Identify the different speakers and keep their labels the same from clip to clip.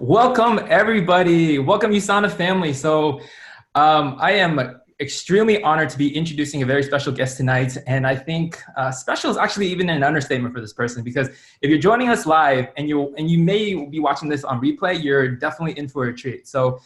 Speaker 1: Welcome, everybody. Welcome, USANA family. I am extremely honored to be introducing a very special guest tonight. And I think special is actually even an understatement for this person, because if you're joining us live and you may be watching this on replay, you're definitely in for a treat. So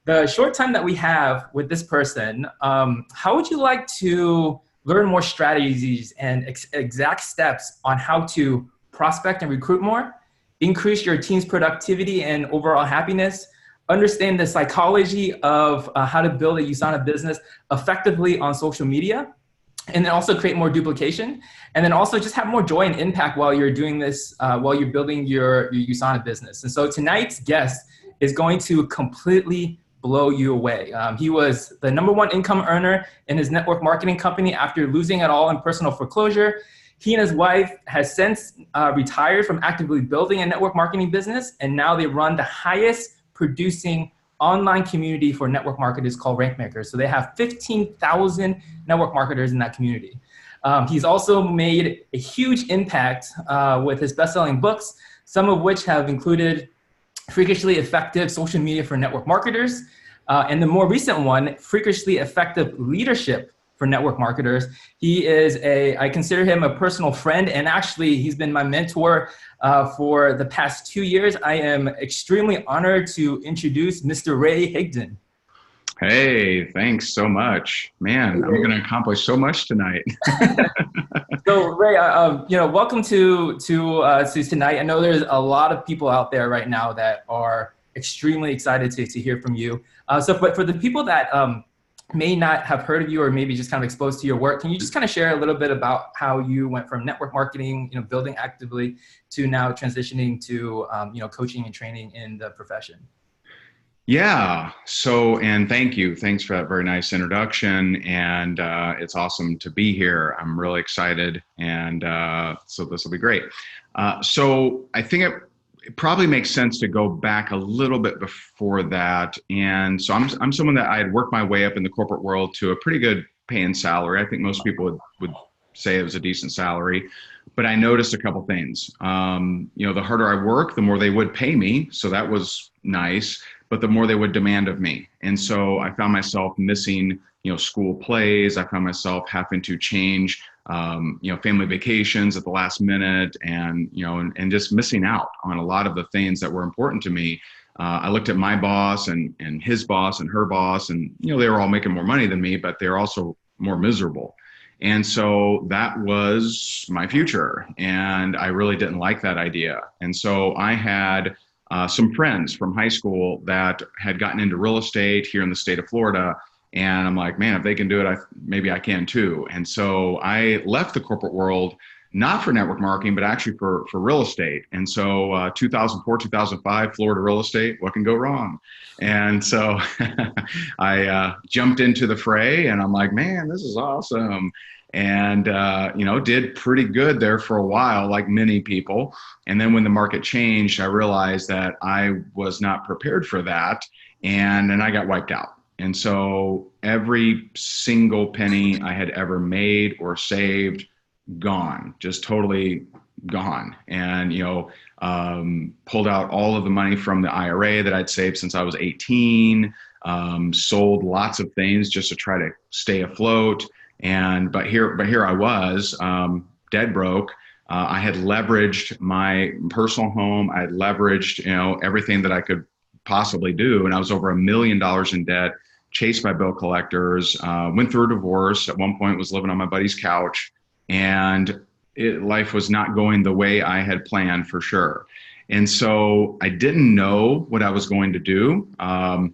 Speaker 1: the short time that we have with this person, how would you like to learn more strategies and exact steps on how to prospect and recruit more, increase your team's productivity and overall happiness, understand the psychology of how to build a USANA business effectively on social media, and then also create more duplication, and then also just have more joy and impact while you're doing this, while you're building your USANA business. And so tonight's guest is going to completely blow you away. He was the #1 income earner in his network marketing company after losing it all in personal foreclosure. He and his wife has since retired from actively building a network marketing business, and now they run the highest producing online community for network marketers called Rankmakers. So they have 15,000 network marketers in that community. He's also made a huge impact with his best-selling books, some of which have included Freakishly Effective Social Media for Network Marketers, and the more recent one, Freakishly Effective Leadership for Network Marketers. I consider him a personal friend, and actually he's been my mentor for the past 2 years. I am extremely honored to introduce Mr. Ray Higdon.
Speaker 2: Hey, thanks so much. Man, I'm going to accomplish so much tonight.
Speaker 1: So Ray, welcome to tonight. I know there's a lot of people out there right now that are extremely excited to hear from you. But for the people that may not have heard of you or maybe just kind of exposed to your work, can you just kind of share a little bit about how you went from network marketing, building actively, to now transitioning to, coaching and training in the profession?
Speaker 2: Yeah. And thank you. Thanks for that very nice introduction. And it's awesome to be here. I'm really excited. And so this will be great. So I think it probably makes sense to go back a little bit before that. And so I'm someone that I had worked my way up in the corporate world to a pretty good paying salary. I think most people would say it was a decent salary, but I noticed a couple things. The harder I work, the more they would pay me. So that was nice, but the more they would demand of me. And so I found myself missing, school plays. I found myself having to change family vacations at the last minute, and just missing out on a lot of the things that were important to me. I looked at my boss and his boss and her boss, and they were all making more money than me, but they're also more miserable. And so that was my future, and I really didn't like that idea. And so I had some friends from high school that had gotten into real estate here in the state of Florida. And I'm like, man, if they can do it, maybe I can too. And so I left the corporate world, not for network marketing, but actually for real estate. And so 2004, 2005, Florida real estate, what can go wrong? And so I jumped into the fray, and I'm like, man, this is awesome. And, did pretty good there for a while, like many people. And then when the market changed, I realized that I was not prepared for that. And then I got wiped out. And so every single penny I had ever made or saved, gone, just totally gone. And, pulled out all of the money from the IRA that I'd saved since I was 18, sold lots of things just to try to stay afloat. But here I was, dead broke. I had leveraged my personal home. I had leveraged, everything that I could possibly do. And I was over $1 million in debt, chased by bill collectors, went through a divorce. At one point was living on my buddy's couch, and life was not going the way I had planned, for sure. And so I didn't know what I was going to do. I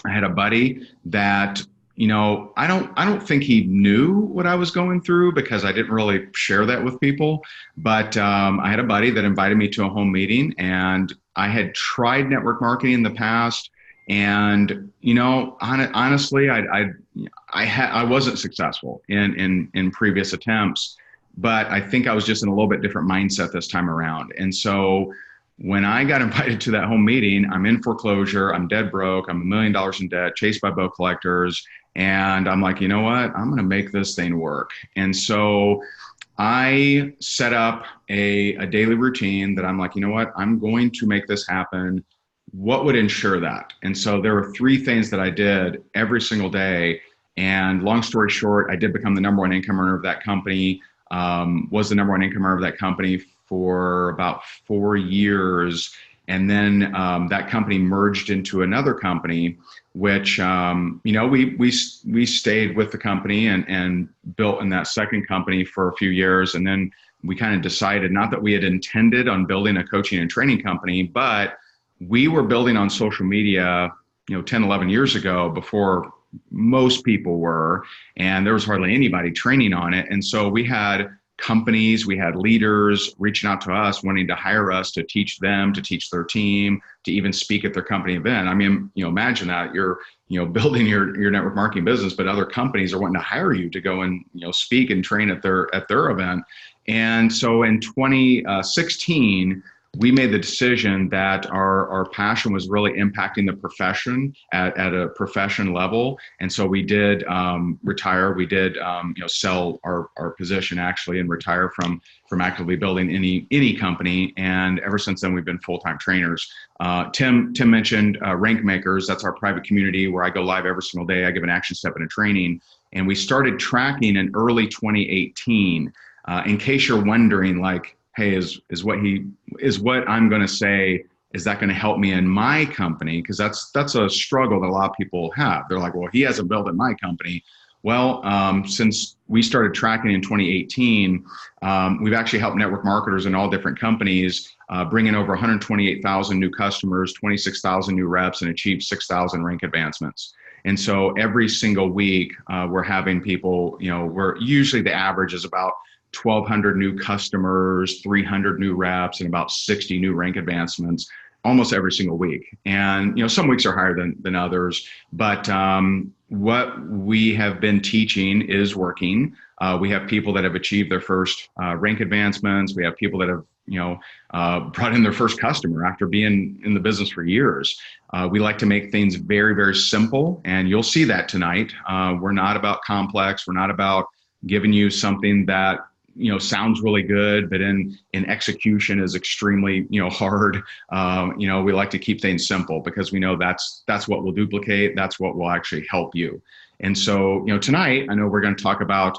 Speaker 2: had a buddy that, I don't think he knew what I was going through, because I didn't really share that with people. But I had a buddy that invited me to a home meeting, and I had tried network marketing in the past. And, honestly, I wasn't successful in previous attempts, but I think I was just in a little bit different mindset this time around. And so when I got invited to that home meeting, I'm in foreclosure, I'm dead broke, I'm $1 million in debt, chased by bill collectors. And I'm like, you know what, I'm going to make this thing work. And so I set up a daily routine that I'm like, you know what, I'm going to make this happen what would ensure that? And so there were three things that I did every single day. And long story short, I did become the number one income earner of that company, was the number one income earner of that company for about 4 years. And then that company merged into another company, which, we stayed with the company and built in that second company for a few years. And then we kind of decided, not that we had intended on building a coaching and training company, but we were building on social media, 10, 11 years ago, before most people were, and there was hardly anybody training on it. And so we had companies, we had leaders reaching out to us, wanting to hire us to teach them, to teach their team, to even speak at their company event. I mean, imagine that you're, building your network marketing business, but other companies are wanting to hire you to go and, speak and train at their event. And so in 2016, we made the decision that our passion was really impacting the profession at a profession level. And so we did retire. We did sell our position actually and retire from actively building any company. And ever since then, we've been full-time trainers. Tim mentioned Rank Makers. That's our private community where I go live every single day. I give an action step and a training. And we started tracking in early 2018. In case you're wondering, like, hey, is what I'm going to say, is that going to help me in my company? Because that's a struggle that a lot of people have. They're like, well, he hasn't built in my company. Well, since we started tracking in 2018, we've actually helped network marketers in all different companies bring in over 128,000 new customers, 26,000 new reps, and achieve 6,000 rank advancements. And so every single week, we're having people, we're usually the average is about 1,200 new customers, 300 new reps, and about 60 new rank advancements almost every single week. And, some weeks are higher than others, but what we have been teaching is working. We have people that have achieved their first rank advancements. We have people that have, brought in their first customer after being in the business for years. We like to make things very, very simple, and you'll see that tonight. We're not about complex. We're not about giving you something that sounds really good, but in execution is extremely, hard. We like to keep things simple because we know that's what will duplicate. That's what will actually help you. And so, tonight, I know we're going to talk about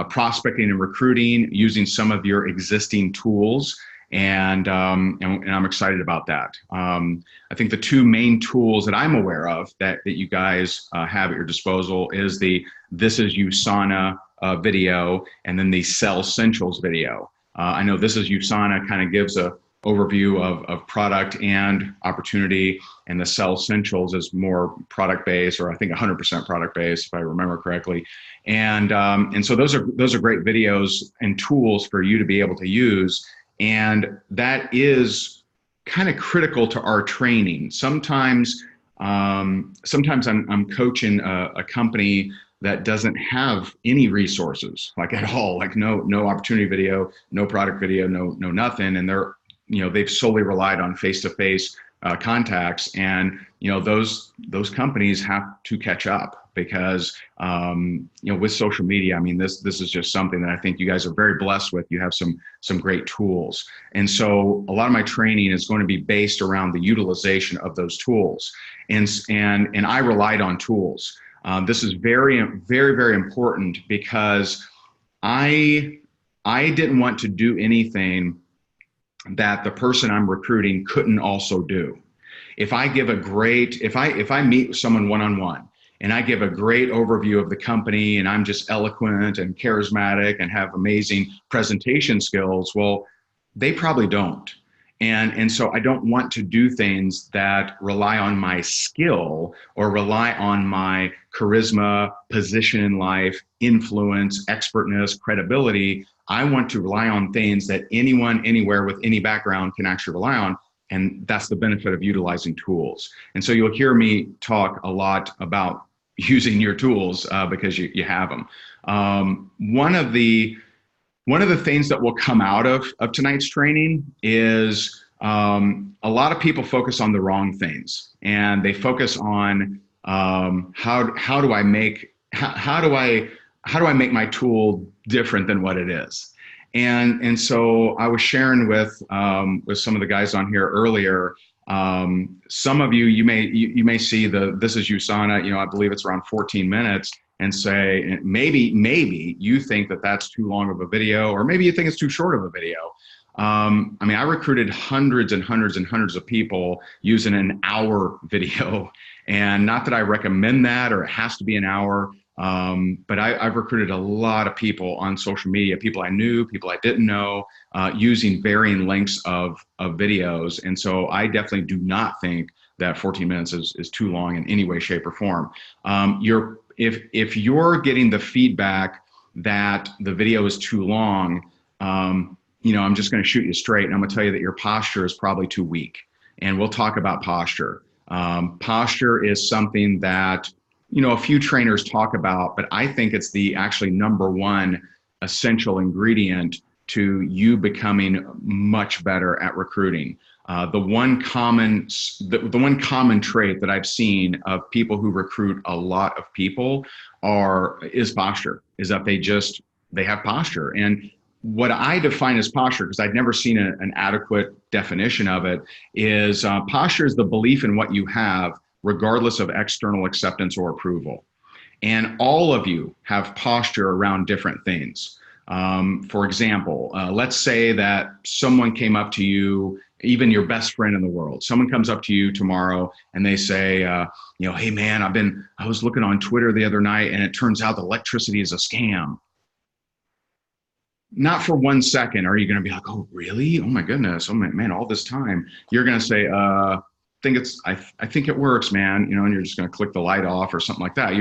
Speaker 2: prospecting and recruiting using some of your existing tools. And I'm excited about that. I think the two main tools that I'm aware of that you guys have at your disposal is the This Is USANA video, and then the Sell Essentials video. I know This Is USANA kind of gives a overview of product and opportunity, and the Sell Essentials is more product based, or I think 100% product based, if I remember correctly. And so those are great videos and tools for you to be able to use, and that is kind of critical to our training. Sometimes I'm coaching a company that doesn't have any resources, like at all, like no opportunity video, no product video, no nothing. And they've solely relied on face-to-face contacts. And, those companies have to catch up because, with social media, I mean, this is just something that I think you guys are very blessed with. You have some great tools. And so a lot of my training is going to be based around the utilization of those tools. And I relied on tools. This is very, very, very important because I didn't want to do anything that the person I'm recruiting couldn't also do. If I meet someone one-on-one and I give a great overview of the company and I'm just eloquent and charismatic and have amazing presentation skills, well, they probably don't. And so I don't want to do things that rely on my skill or rely on my charisma, position in life, influence, expertness, credibility. I want to rely on things that anyone, anywhere with any background can actually rely on. And that's the benefit of utilizing tools. And so you'll hear me talk a lot about using your tools because you have them. One of the things that will come out of tonight's training is a lot of people focus on the wrong things, and they focus on how do I make my tool different than what it is. And so I was sharing with some of the guys on here earlier. Some of you, you may see this is USANA, I believe it's around 14 minutes, and say, maybe you think that that's too long of a video, or maybe you think it's too short of a video. I recruited hundreds and hundreds and hundreds of people using an hour video, and not that I recommend that or it has to be an hour. But I've recruited a lot of people on social media, people I knew, people I didn't know, using varying lengths of videos. And so I definitely do not think that 14 minutes is too long in any way, shape, or form. If you're getting the feedback that the video is too long, I'm just going to shoot you straight, and I'm going to tell you that your posture is probably too weak. And we'll talk about posture. Posture is something that a few trainers talk about, but I think it's the actually number one essential ingredient to you becoming much better at recruiting. The one common trait that I've seen of people who recruit a lot of people is posture, is that they have posture. And what I define as posture, because I'd never seen an adequate definition of it, is posture is the belief in what you have, regardless of external acceptance or approval. And all of you have posture around different things. For example, let's say that someone came up to you, even your best friend in the world. Someone comes up to you tomorrow and they say, hey man, I was looking on Twitter the other night and it turns out the electricity is a scam. Not for 1 second are you going to be like, oh really? Oh my goodness. Oh man, all this time. You're going to say, I think it works, man. And you're just going to click the light off or something like that.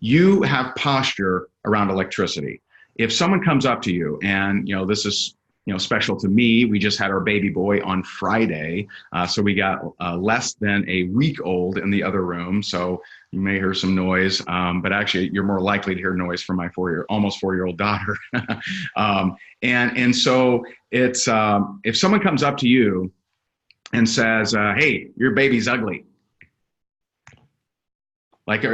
Speaker 2: You have posture around electricity. If someone comes up to you and, this is, special to me, we just had our baby boy on Friday. So we got less than a week old in the other room. So you may hear some noise, but actually you're more likely to hear noise from my almost 4-year-old daughter. And so it's, if someone comes up to you and says, hey, your baby's ugly. Like,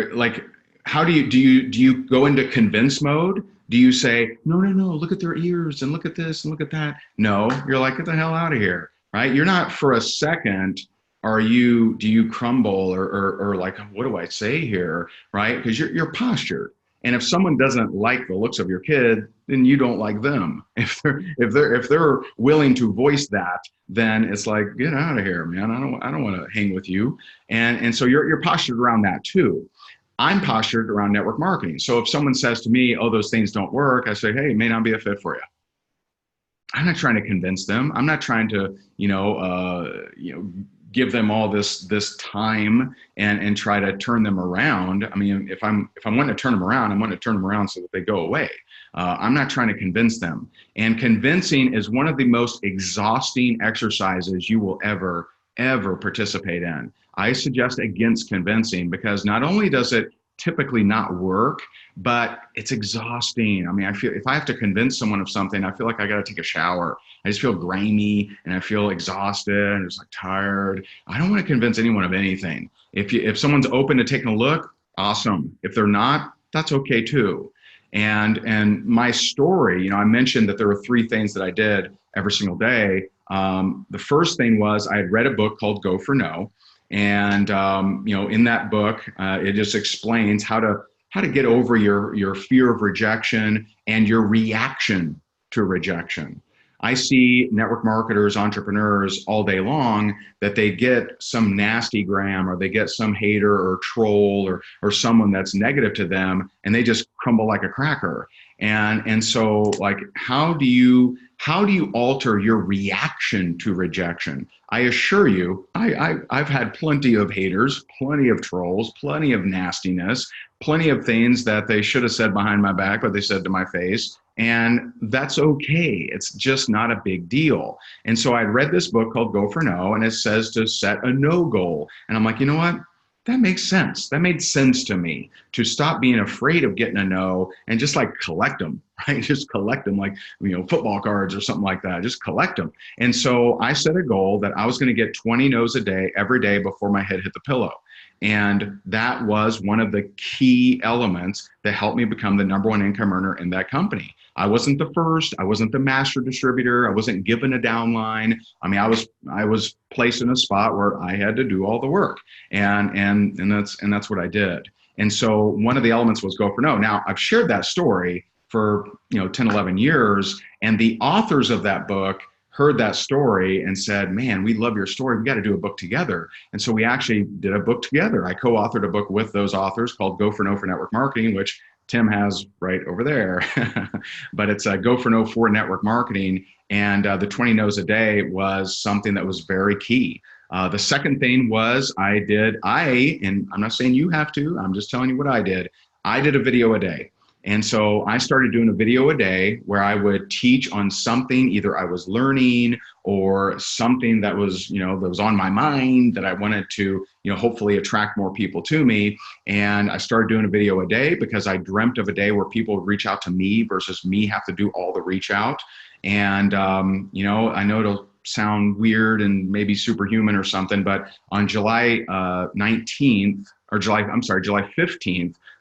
Speaker 2: how do you go into convince mode? Do you say, no, look at their ears and look at this and look at that? No, you're like, get the hell out of here, right? You're not for a second, do you crumble or like, what do I say here, right? Because you're postured. And if someone doesn't like the looks of your kid, then you don't like them. If they're willing to voice that, then it's like, get out of here, man. I don't want to hang with you. And so you're postured around that too. I'm postured around network marketing. So if someone says to me, oh, those things don't work, I say, hey, it may not be a fit for you. I'm not trying to convince them. I'm not trying to, give them all this time and try to turn them around. I mean, if I'm wanting to turn them around, I'm wanting to turn them around so that they go away. I'm not trying to convince them. And convincing is one of the most exhausting exercises you will ever participate in. I suggest against convincing because not only does it typically not work, but it's exhausting. I mean, I feel if I have to convince someone of something, I feel like I got to take a shower. I just feel grimy and I feel exhausted and just like tired. I don't want to convince anyone of anything. If someone's open to taking a look, awesome. If they're not, that's okay too. And my story, I mentioned that there were 3 things that I did every single day. The first thing was I had read a book called Go for No. And, in that book, it just explains how to get over your fear of rejection and your reaction to rejection. I see network marketers, entrepreneurs all day long that they get some nasty gram or they get some hater or troll or someone that's negative to them and they just crumble like a cracker. And so like, how do you alter your reaction to rejection? I assure you, I've had plenty of haters, plenty of trolls, plenty of nastiness, plenty of things that they should have said behind my back, but they said to my face. And that's okay. It's just not a big deal. And so I read this book called Go for No, and it says to set a no goal. And I'm like, you know what? That makes sense. That made sense to me to stop being afraid of getting a no and just like collect them. right? Just collect them like, football cards or something like that. Just collect them. And so I set a goal that I was going to get 20 no's a day every day before my head hit the pillow. And that was one of the key elements that helped me become the #1 income earner in that company. I wasn't the first. I wasn't the master distributor. I wasn't given a downline. I mean, I was placed in a spot where I had to do all the work, and that's what I did. And so one of the elements was go for no. Now I've shared that story for 10, 11 years, and the authors of that book heard that story and said, man, we love your story. We got to do a book together. And so we actually did a book together. I co-authored a book with those authors called Go for No for Network Marketing, which Tim has right over there. But it's Go for No for Network Marketing. And the 20 no's a day was something that was very key. The second thing was and I'm not saying you have to, I'm just telling you what I did. I did a video a day. And so I started doing a video a day where I would teach on something either I was learning or something that was, that was on my mind that I wanted to, hopefully attract more people to me. And I started doing a video a day because I dreamt of a day where people would reach out to me versus me have to do all the reach out. And, I know it'll sound weird and maybe superhuman or something, but on July 15th,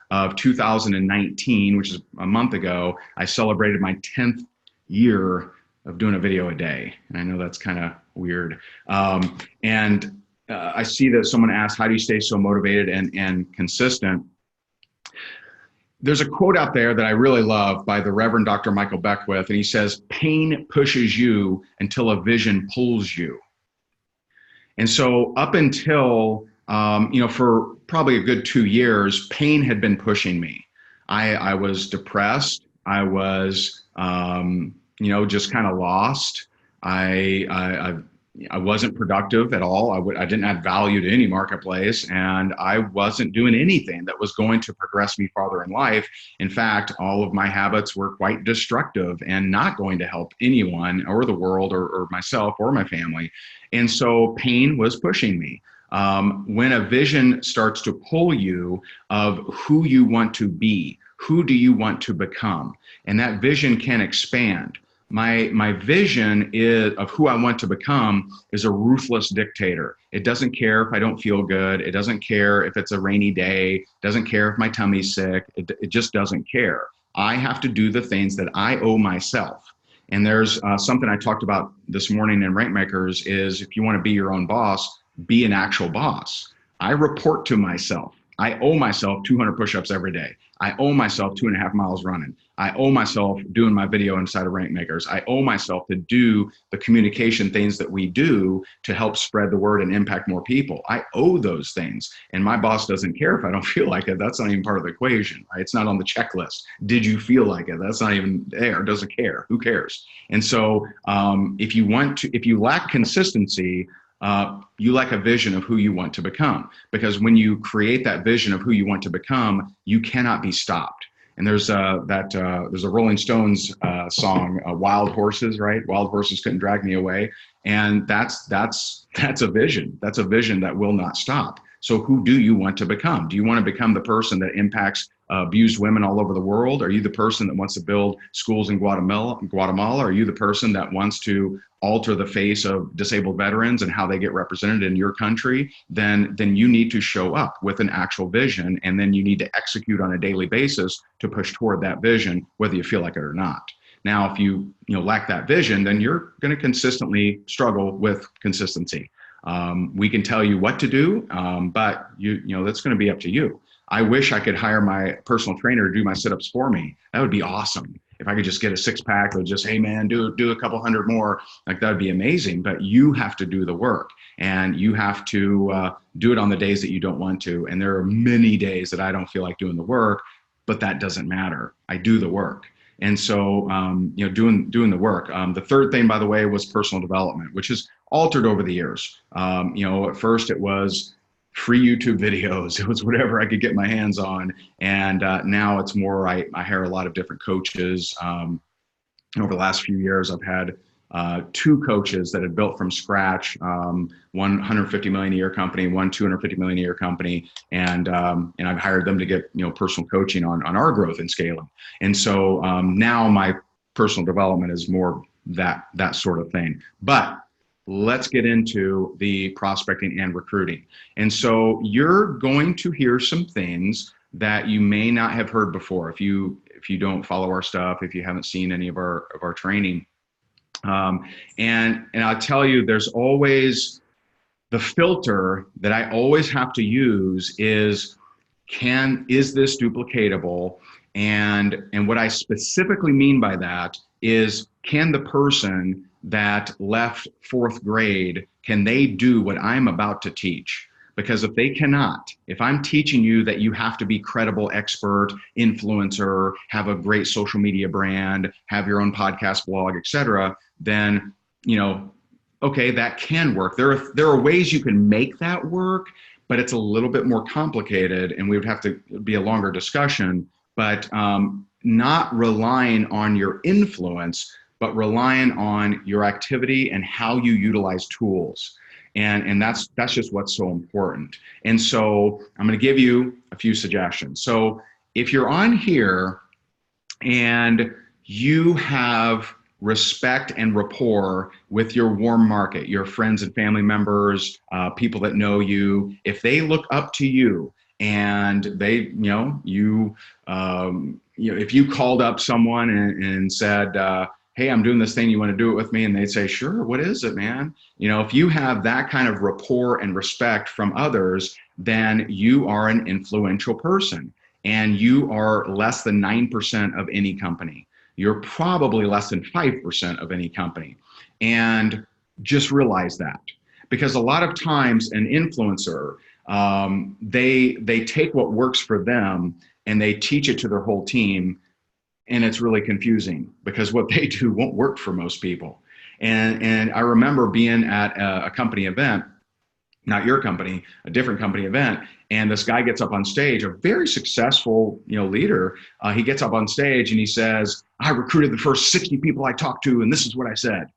Speaker 2: of 2019, which is a month ago, I celebrated my 10th year of doing a video a day. And I know that's kind of weird. I see that someone asked, how do you stay so motivated and consistent? There's a quote out there that I really love by the Reverend Dr. Michael Beckwith, and he says, pain pushes you until a vision pulls you. And so up until for probably a good 2 years, pain had been pushing me. I was depressed. I was, just kind of lost. I wasn't productive at all. I didn't add value to any marketplace, and I wasn't doing anything that was going to progress me farther in life. In fact, all of my habits were quite destructive and not going to help anyone or the world or myself or my family. And so pain was pushing me. When a vision starts to pull you of who you want to be, who do you want to become, and that vision can expand. My vision of who I want to become is a ruthless dictator. It doesn't care if I don't feel good. It doesn't care if it's a rainy day. It doesn't care if my tummy's sick. It just doesn't care. I have to do the things that I owe myself. And there's something I talked about this morning in Rankmakers is if you want to be your own boss, be an actual boss. I report to myself. I owe myself 200 push-ups every day. I owe myself 2.5 miles running. I owe myself doing my video inside of Rankmakers. I owe myself to do the communication things that we do to help spread the word and impact more people. I owe those things. And my boss doesn't care if I don't feel like it. That's not even part of the equation, right? It's not on the checklist. Did you feel like it? That's not even there. Doesn't care. Who cares? And so if you lack consistency, you lack a vision of who you want to become, because when you create that vision of who you want to become, you cannot be stopped. And there's a Rolling Stones song, Wild Horses, right? Wild horses couldn't drag me away. And that's a vision. That's a vision that will not stop. So who do you want to become? Do you want to become the person that impacts abused women all over the world? Are you the person that wants to build schools in Guatemala? Are you the person that wants to alter the face of disabled veterans and how they get represented in your country? Then you need to show up with an actual vision, and then you need to execute on a daily basis to push toward that vision, whether you feel like it or not. Now, if you lack that vision, then you're going to consistently struggle with consistency. We can tell you what to do, but that's going to be up to you. I wish I could hire my personal trainer to do my sit-ups for me. That would be awesome. If I could just get a 6-pack or just, hey man, do a couple hundred more, like that would be amazing. But you have to do the work, and you have to do it on the days that you don't want to. And there are many days that I don't feel like doing the work, but that doesn't matter. I do the work. And so, doing the work. The third thing, by the way, was personal development, which has altered over the years. At first it was free YouTube videos. It was whatever I could get my hands on. And now it's more, I hire a lot of different coaches. Over the last few years, I've had two coaches that had built from scratch, one 150 million a year company, one 250 million a year company, and I've hired them to get personal coaching on our growth and scaling. And so now my personal development is more that sort of thing. But let's get into the prospecting and recruiting. And so you're going to hear some things that you may not have heard before if you don't follow our stuff, if you haven't seen any of our training. And I'll tell you, there's always the filter that I always have to use is this duplicatable? And what I specifically mean by that is, can the person that left fourth grade, can they do what I'm about to teach? Because if they cannot, if I'm teaching you that you have to be credible, expert, influencer, have a great social media brand, have your own podcast, blog, etc., then, okay, that can work. There are ways you can make that work, but it's a little bit more complicated, and we would have to be a longer discussion. But not relying on your influence, but relying on your activity and how you utilize tools. And that's just what's so important. And so I'm going to give you a few suggestions. So if you're on here and you have respect and rapport with your warm market, your friends and family members, people that know you, if they look up to you and they, if you called up someone and said, hey, I'm doing this thing, you want to do it with me? And they'd say, sure, what is it, man? If you have that kind of rapport and respect from others, then you are an influential person, and you are less than 9% of any company. You're probably less than 5% of any company. And just realize that, because a lot of times an influencer, they take what works for them and they teach it to their whole team. And it's really confusing because what they do won't work for most people. And I remember being at a company event, not your company, a different company event. And this guy gets up on stage, a very successful, leader. He gets up on stage and he says, I recruited the first 60 people I talked to, and this is what I said.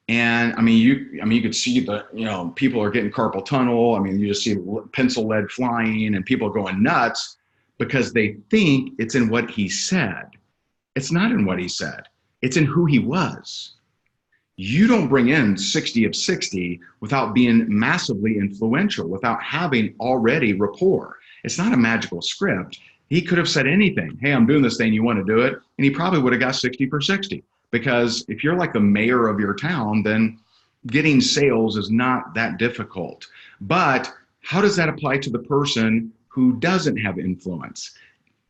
Speaker 2: And you could see the, people are getting carpal tunnel. You just see pencil lead flying and people going nuts because they think it's in what he said. It's not in what he said. It's in who he was. You don't bring in 60 of 60 without being massively influential, without having already rapport. It's not a magical script. He could have said anything. Hey, I'm doing this thing. You want to do it? And he probably would have got 60 for 60. Because if you're like the mayor of your town, then getting sales is not that difficult. But how does that apply to the person who doesn't have influence?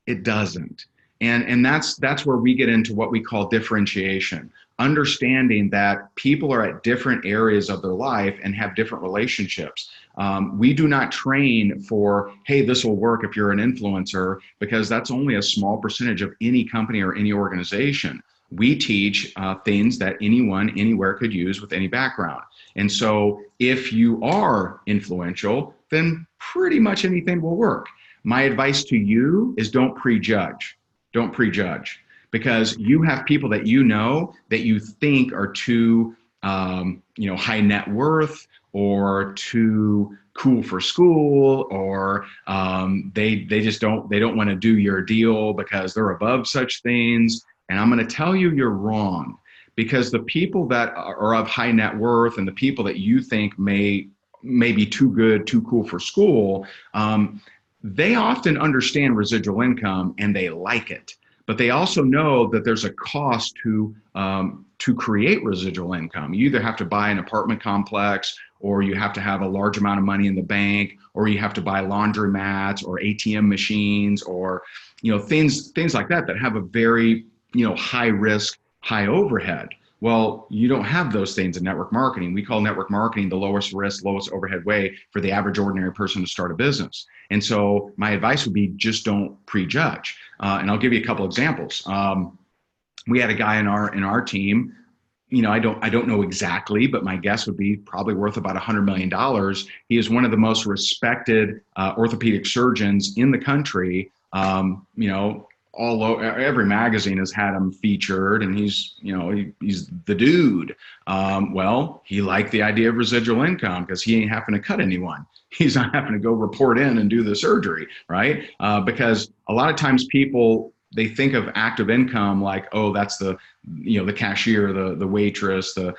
Speaker 2: It doesn't. And that's where we get into what we call differentiation, understanding that people are at different areas of their life and have different relationships. We do not train for, hey, this will work if you're an influencer, because that's only a small percentage of any company or any organization. We teach things that anyone, anywhere could use with any background. And so if you are influential, then pretty much anything will work. My advice to you is don't prejudge. Don't prejudge, because you have people that that you think are too, high net worth or too cool for school, or they don't want to do your deal because they're above such things. And I'm going to tell you, you're wrong, because the people that are of high net worth and the people that you think may be too good, too cool for school, they often understand residual income and they like it, but they also know that there's a cost to create residual income. You either have to buy an apartment complex, or you have to have a large amount of money in the bank, or you have to buy laundromats or ATM machines, or things like that have a very high risk, high overhead. Well, you don't have those things in network marketing. We call network marketing the lowest risk, lowest overhead way for the average ordinary person to start a business. And so my advice would be, just don't prejudge. And I'll give you a couple examples. We had a guy in our team. I don't know exactly, but my guess would be probably worth about $100 million. He is one of the most respected orthopedic surgeons in the country. all over, every magazine has had him featured, and he's, he's the dude. Well, he liked the idea of residual income because he ain't having to cut anyone. He's not having to go report in and do the surgery, right? Because a lot of times people, they think of active income like, oh, that's the cashier, the waitress, the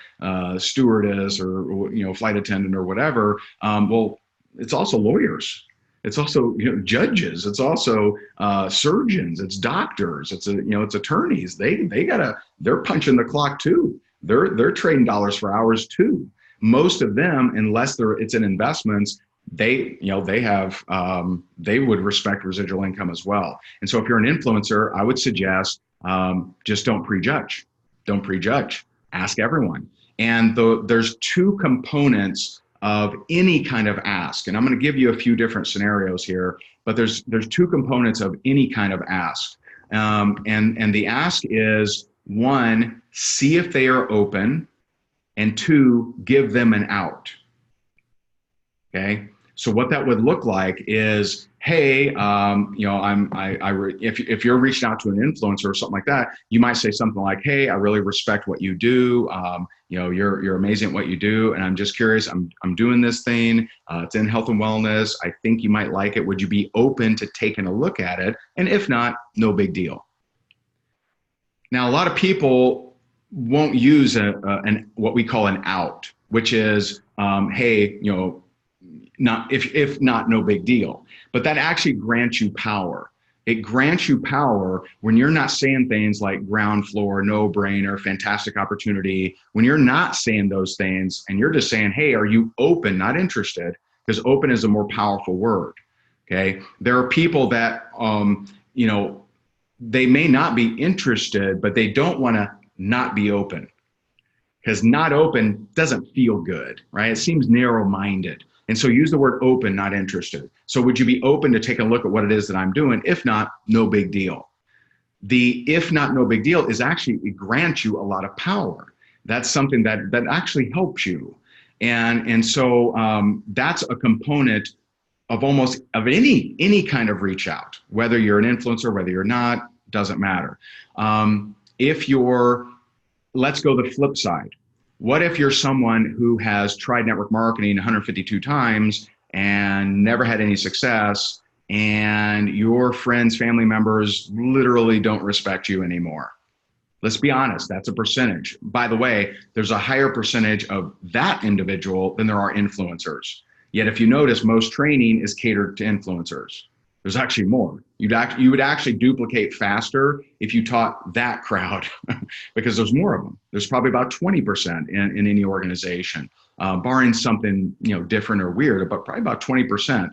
Speaker 2: stewardess, or flight attendant or whatever. Well, it's also lawyers. It's also judges. It's also surgeons. It's doctors. It's it's attorneys. They're punching the clock too. They're trading dollars for hours too. Most of them, unless it's in investments, they would respect residual income as well. And so if you're an influencer, I would suggest just don't prejudge. Don't prejudge. Ask everyone. And there's two components of any kind of ask. And I'm going to give you a few different scenarios here, but there's two components of any kind of ask. And the ask is, one, see if they are open, and two, give them an out. Okay. So what that would look like is, hey, if you're reaching out to an influencer or something like that, you might say something like, hey, I really respect what you do. You're amazing at what you do, and I'm just curious. I'm doing this thing. It's in health and wellness. I think you might like it. Would you be open to taking a look at it? And if not, no big deal. Now, a lot of people won't use what we call an out, which is, hey, not if not, no big deal. But that actually grants you power. It grants you power when you're not saying things like ground floor, no brainer, fantastic opportunity. When you're not saying those things and you're just saying, hey, are you open, not interested? Because open is a more powerful word. Okay. There are people that, they may not be interested, but they don't want to not be open, because not open doesn't feel good, right? It seems narrow-minded. And so use the word open, not interested. So would you be open to take a look at what it is that I'm doing? If not, no big deal. The if not, no big deal is actually, it grants you a lot of power. That's something that actually helps you. And so that's a component of any kind of reach out, whether you're an influencer, whether you're not, doesn't matter. Let's go the flip side. What if you're someone who has tried network marketing 152 times and never had any success, and your friends, family members literally don't respect you anymore? Let's be honest, that's a percentage. By the way, there's a higher percentage of that individual than there are influencers. Yet if you notice, most training is catered to influencers. There's actually more. You would actually duplicate faster if you taught that crowd because there's more of them. There's probably about 20% in any organization, barring something different or weird, but probably about 20%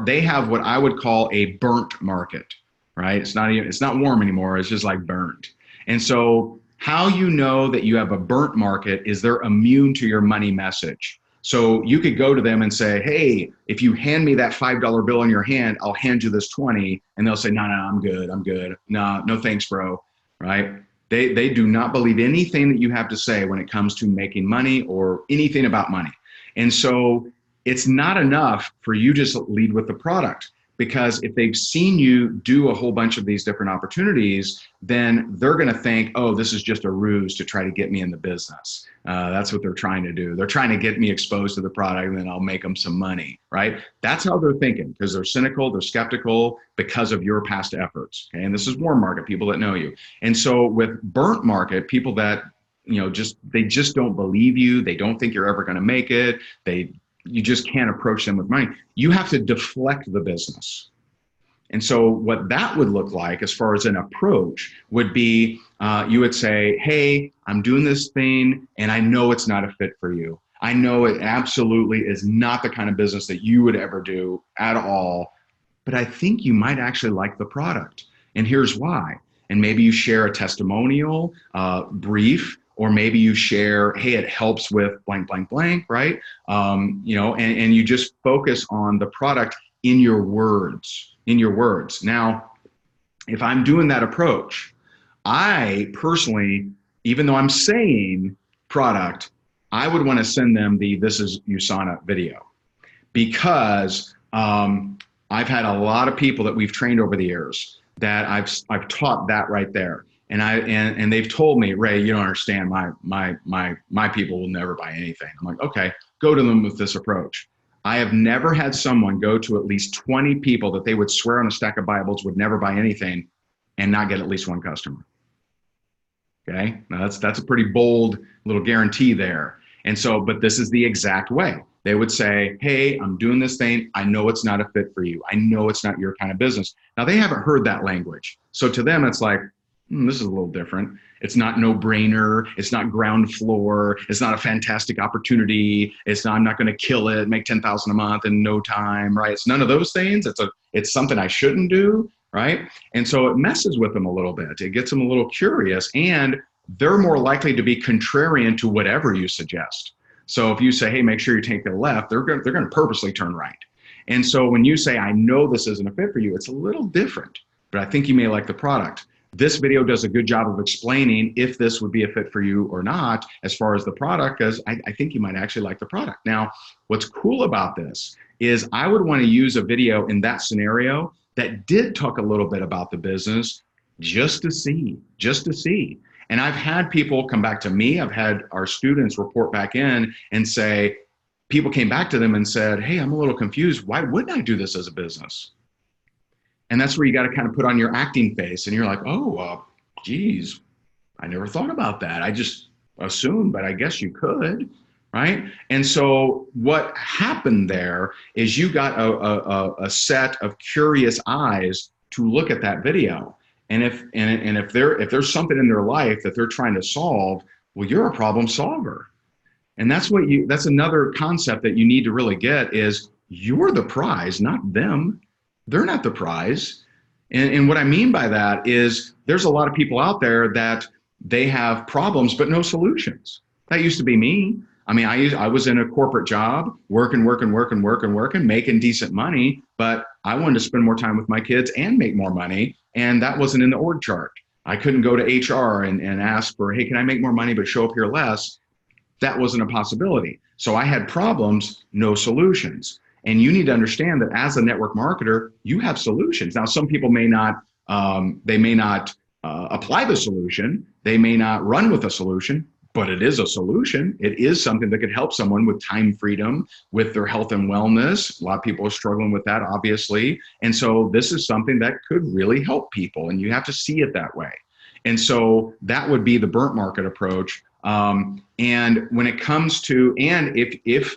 Speaker 2: they have what I would call a burnt market, right? It's not warm anymore. It's just like burnt. And so how you know that you have a burnt market is they're immune to your money message. So you could go to them and say, hey, if you hand me that $5 bill in your hand, I'll hand you this 20. And they'll say, no, I'm good. No, thanks, bro. Right? They do not believe anything that you have to say when it comes to making money or anything about money. And so it's not enough for you just to lead with the product, because if they've seen you do a whole bunch of these different opportunities, then they're going to think, oh, this is just a ruse to try to get me in the business. That's what they're trying to do. They're trying to get me exposed to the product, and then I'll make them some money, right? That's how they're thinking, because they're cynical, they're skeptical because of your past efforts. Okay? And this is warm market, people that know you. And so with burnt market, people that, they just don't believe you. They don't think you're ever going to make it. You just can't approach them with money. You have to deflect the business. And so what that would look like as far as an approach would be, you would say, hey, I'm doing this thing and I know it's not a fit for you. I know it absolutely is not the kind of business that you would ever do at all, but I think you might actually like the product. And here's why. And maybe you share a testimonial, brief, or maybe you share, hey, it helps with blank, blank, blank, right? And you just focus on the product in your words, Now, if I'm doing that approach, I personally, even though I'm saying product, I would want to send them the This is USANA video, because I've had a lot of people that we've trained over the years that I've taught that right there. And they've told me, Ray, you don't understand. My people will never buy anything. I'm like, okay, go to them with this approach. I have never had someone go to at least 20 people that they would swear on a stack of Bibles would never buy anything and not get at least one customer. Okay, now that's a pretty bold little guarantee there. And so, but this is the exact way. They would say, hey, I'm doing this thing. I know it's not a fit for you. I know it's not your kind of business. Now, they haven't heard that language. So to them, it's like, this is a little different. It's not no brainer. It's not ground floor. It's not a fantastic opportunity. It's not, I'm not going to kill it, make 10,000 a month in no time, right? It's none of those things. It's something I shouldn't do, right? And so it messes with them a little bit. It gets them a little curious, and they're more likely to be contrarian to whatever you suggest. So if you say, hey, make sure you take the left, they're going to purposely turn right. And so when you say, I know this isn't a fit for you, it's a little different, but I think you may like the product. This video does a good job of explaining if this would be a fit for you or not, as far as the product, because I think you might actually like the product. Now, what's cool about this is I would want to use a video in that scenario that did talk a little bit about the business just to see. And I've had people come back to me. I've had our students report back in and say, people came back to them and said, hey, I'm a little confused. Why wouldn't I do this as a business? And that's where you got to kind of put on your acting face, and you're like, oh, geez, I never thought about that. I just assumed, but I guess you could, right? And so what happened there is you got a set of curious eyes to look at that video. And if there's something in their life that they're trying to solve, well, you're a problem solver. And that's another concept that you need to really get is you're the prize, not them. They're not the prize. And what I mean by that is there's a lot of people out there that they have problems, but no solutions. That used to be me. I mean, I was in a corporate job, working, making decent money, but I wanted to spend more time with my kids and make more money. And that wasn't in the org chart. I couldn't go to HR and ask for, hey, can I make more money, but show up here less? That wasn't a possibility. So I had problems, no solutions. And you need to understand that as a network marketer, you have solutions. Now, some people may not apply the solution. They may not run with a solution, but it is a solution. It is something that could help someone with time freedom, with their health and wellness. A lot of people are struggling with that, obviously. And so this is something that could really help people, and you have to see it that way. And so that would be the burnt market approach. And when it comes to, and if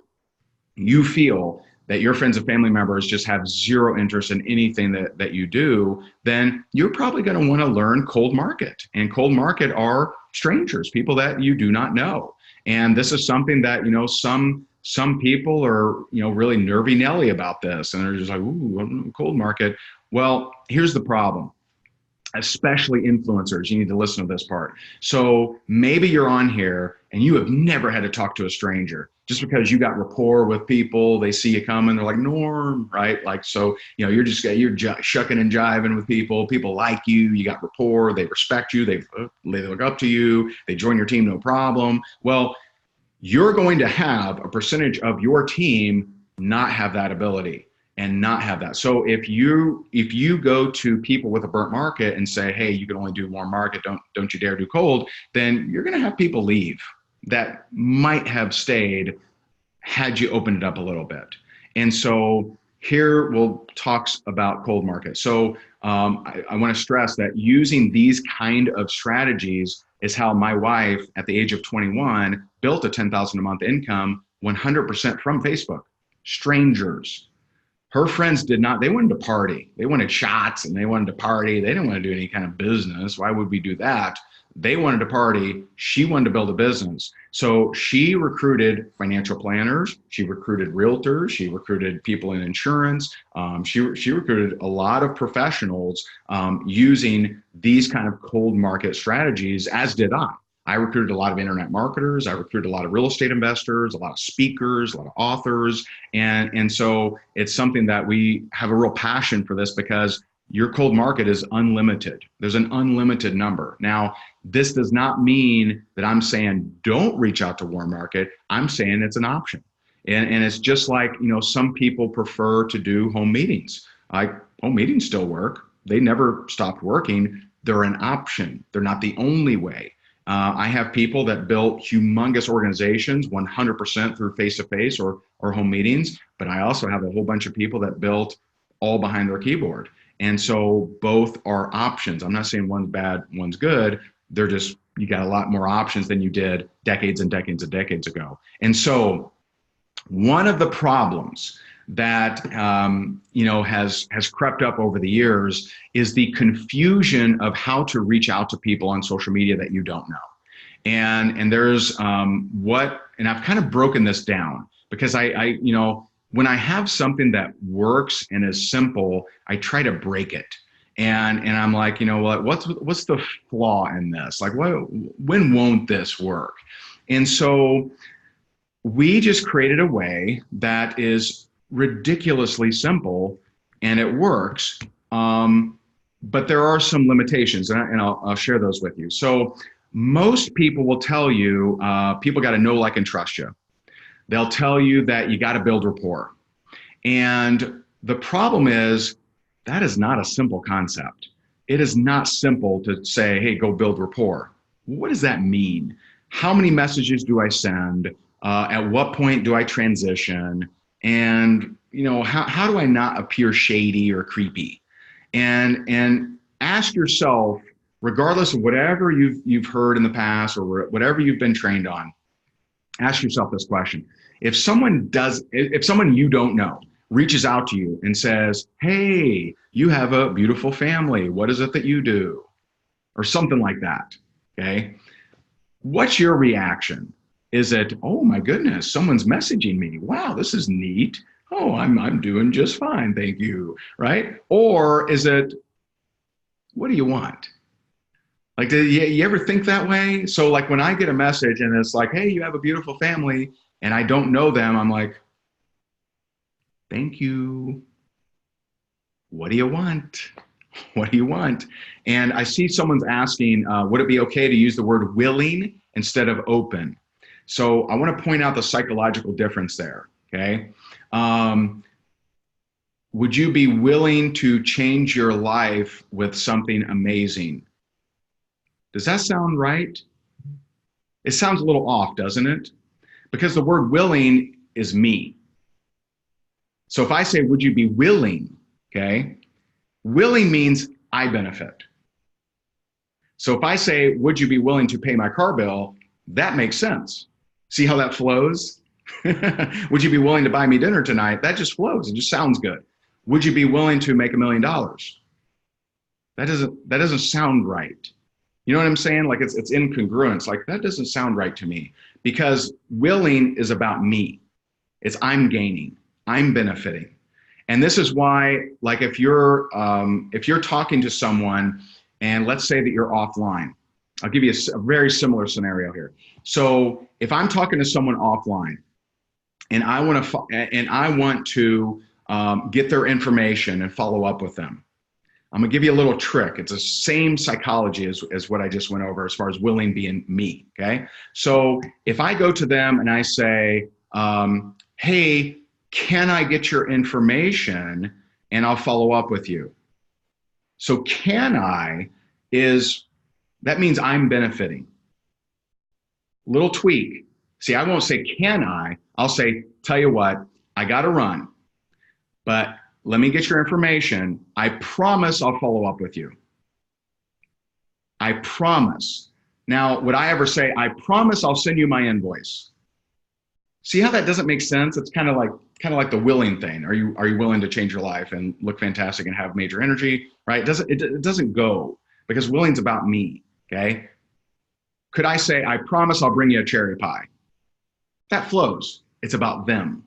Speaker 2: you feel that your friends and family members just have zero interest in anything that you do, then you're probably going to want to learn cold market. And cold market are strangers, people that you do not know. And this is something that, some people are, really nervy-nelly about this. And they're just like, ooh, cold market. Well, here's the problem. Especially influencers, you need to listen to this part. So maybe you're on here and you have never had to talk to a stranger. Just because you got rapport with people, they see you coming, they're like, Norm, right? Like, so, you're shucking and jiving with people. People like you, you got rapport, they respect you, they look up to you, they join your team, no problem. Well, you're going to have a percentage of your team not have that ability and not have that. So if you go to people with a burnt market and say, hey, you can only do warm market, don't you dare do cold, then you're going to have people leave that might have stayed had you opened it up a little bit. And so here we'll talk about cold market. So I want to stress that using these kind of strategies is how my wife at the age of 21 built a $10,000 a month income 100% from Facebook. Strangers. Her friends did not, they wanted to party. They wanted shots and they wanted to party. They didn't want to do any kind of business. Why would we do that? They wanted to party. She wanted to build a business. So she recruited financial planners. She recruited realtors. She recruited people in insurance. She recruited a lot of professionals using these kind of cold market strategies, as did I. I recruited a lot of internet marketers. I recruited a lot of real estate investors, a lot of speakers, a lot of authors. And so it's something that we have a real passion for this because your cold market is unlimited. There's an unlimited number. Now, this does not mean that I'm saying don't reach out to warm market. I'm saying it's an option. And it's just like, some people prefer to do home meetings. Home meetings still work. they never stopped working. They're an option. They're not the only way. I have people that built humongous organizations 100% through face-to-face or home meetings, but I also have a whole bunch of people that built all behind their keyboard. And so both are options. I'm not saying one's bad, one's good. They're just, you got a lot more options than you did decades and decades and decades ago. And so one of the problems that has crept up over the years is the confusion of how to reach out to people on social media that you don't know. And there's and I've kind of broken this down because I when I have something that works and is simple, I try to break it. And I'm like, what's the flaw in this? Like, when won't this work? And so we just created a way that is ridiculously simple and it works. But there are some limitations, and I'll share those with you. So most people will tell you, people got to know, like, and trust you. They'll tell you that you got to build rapport. And the problem is that is not a simple concept. It is not simple to say, hey, go build rapport. What does that mean? How many messages do I send? At what point do I transition? And, how do I not appear shady or creepy? And ask yourself, regardless of whatever you've heard in the past or whatever you've been trained on, ask yourself this question. If someone you don't know reaches out to you and says, hey, you have a beautiful family, what is it that you do? Or something like that, okay? What's your reaction? Is it, oh my goodness, someone's messaging me. Wow, this is neat. Oh, I'm doing just fine, thank you, right? Or is it, what do you want? Like, do you ever think that way? So like when I get a message and it's like, hey, you have a beautiful family, and I don't know them, I'm like, thank you. What do you want? What do you want? And I see someone's asking, would it be okay to use the word willing instead of open? So I want to point out the psychological difference there, okay? Would you be willing to change your life with something amazing? Does that sound right? It sounds a little off, doesn't it? Because the word willing is me. So if I say, would you be willing, okay? Willing means I benefit. So if I say, would you be willing to pay my car bill? That makes sense. See how that flows? Would you be willing to buy me dinner tonight? That just flows. It just sounds good. Would you be willing to make $1 million? That doesn't sound right. You know what I'm saying? Like it's incongruence. Like that doesn't sound right to me, because willing is about me. It's I'm gaining, I'm benefiting. And this is why, like if you're talking to someone and let's say that you're offline, I'll give you a very similar scenario here. So if I'm talking to someone offline and I want to get their information and follow up with them, I'm gonna give you a little trick. It's the same psychology as what I just went over as far as willing being me, okay? So if I go to them and I say, hey, can I get your information and I'll follow up with you? So can I that means I'm benefiting. Little tweak. See, I won't say can I, I'll say, tell you what, I gotta run, but let me get your information. I promise I'll follow up with you. I promise. Now, would I ever say, I promise I'll send you my invoice? See how that doesn't make sense? It's kind of like the willing thing. Are you willing to change your life and look fantastic and have major energy, right? It doesn't go, because willing's about me, okay? Could I say, I promise I'll bring you a cherry pie? That flows. It's about them.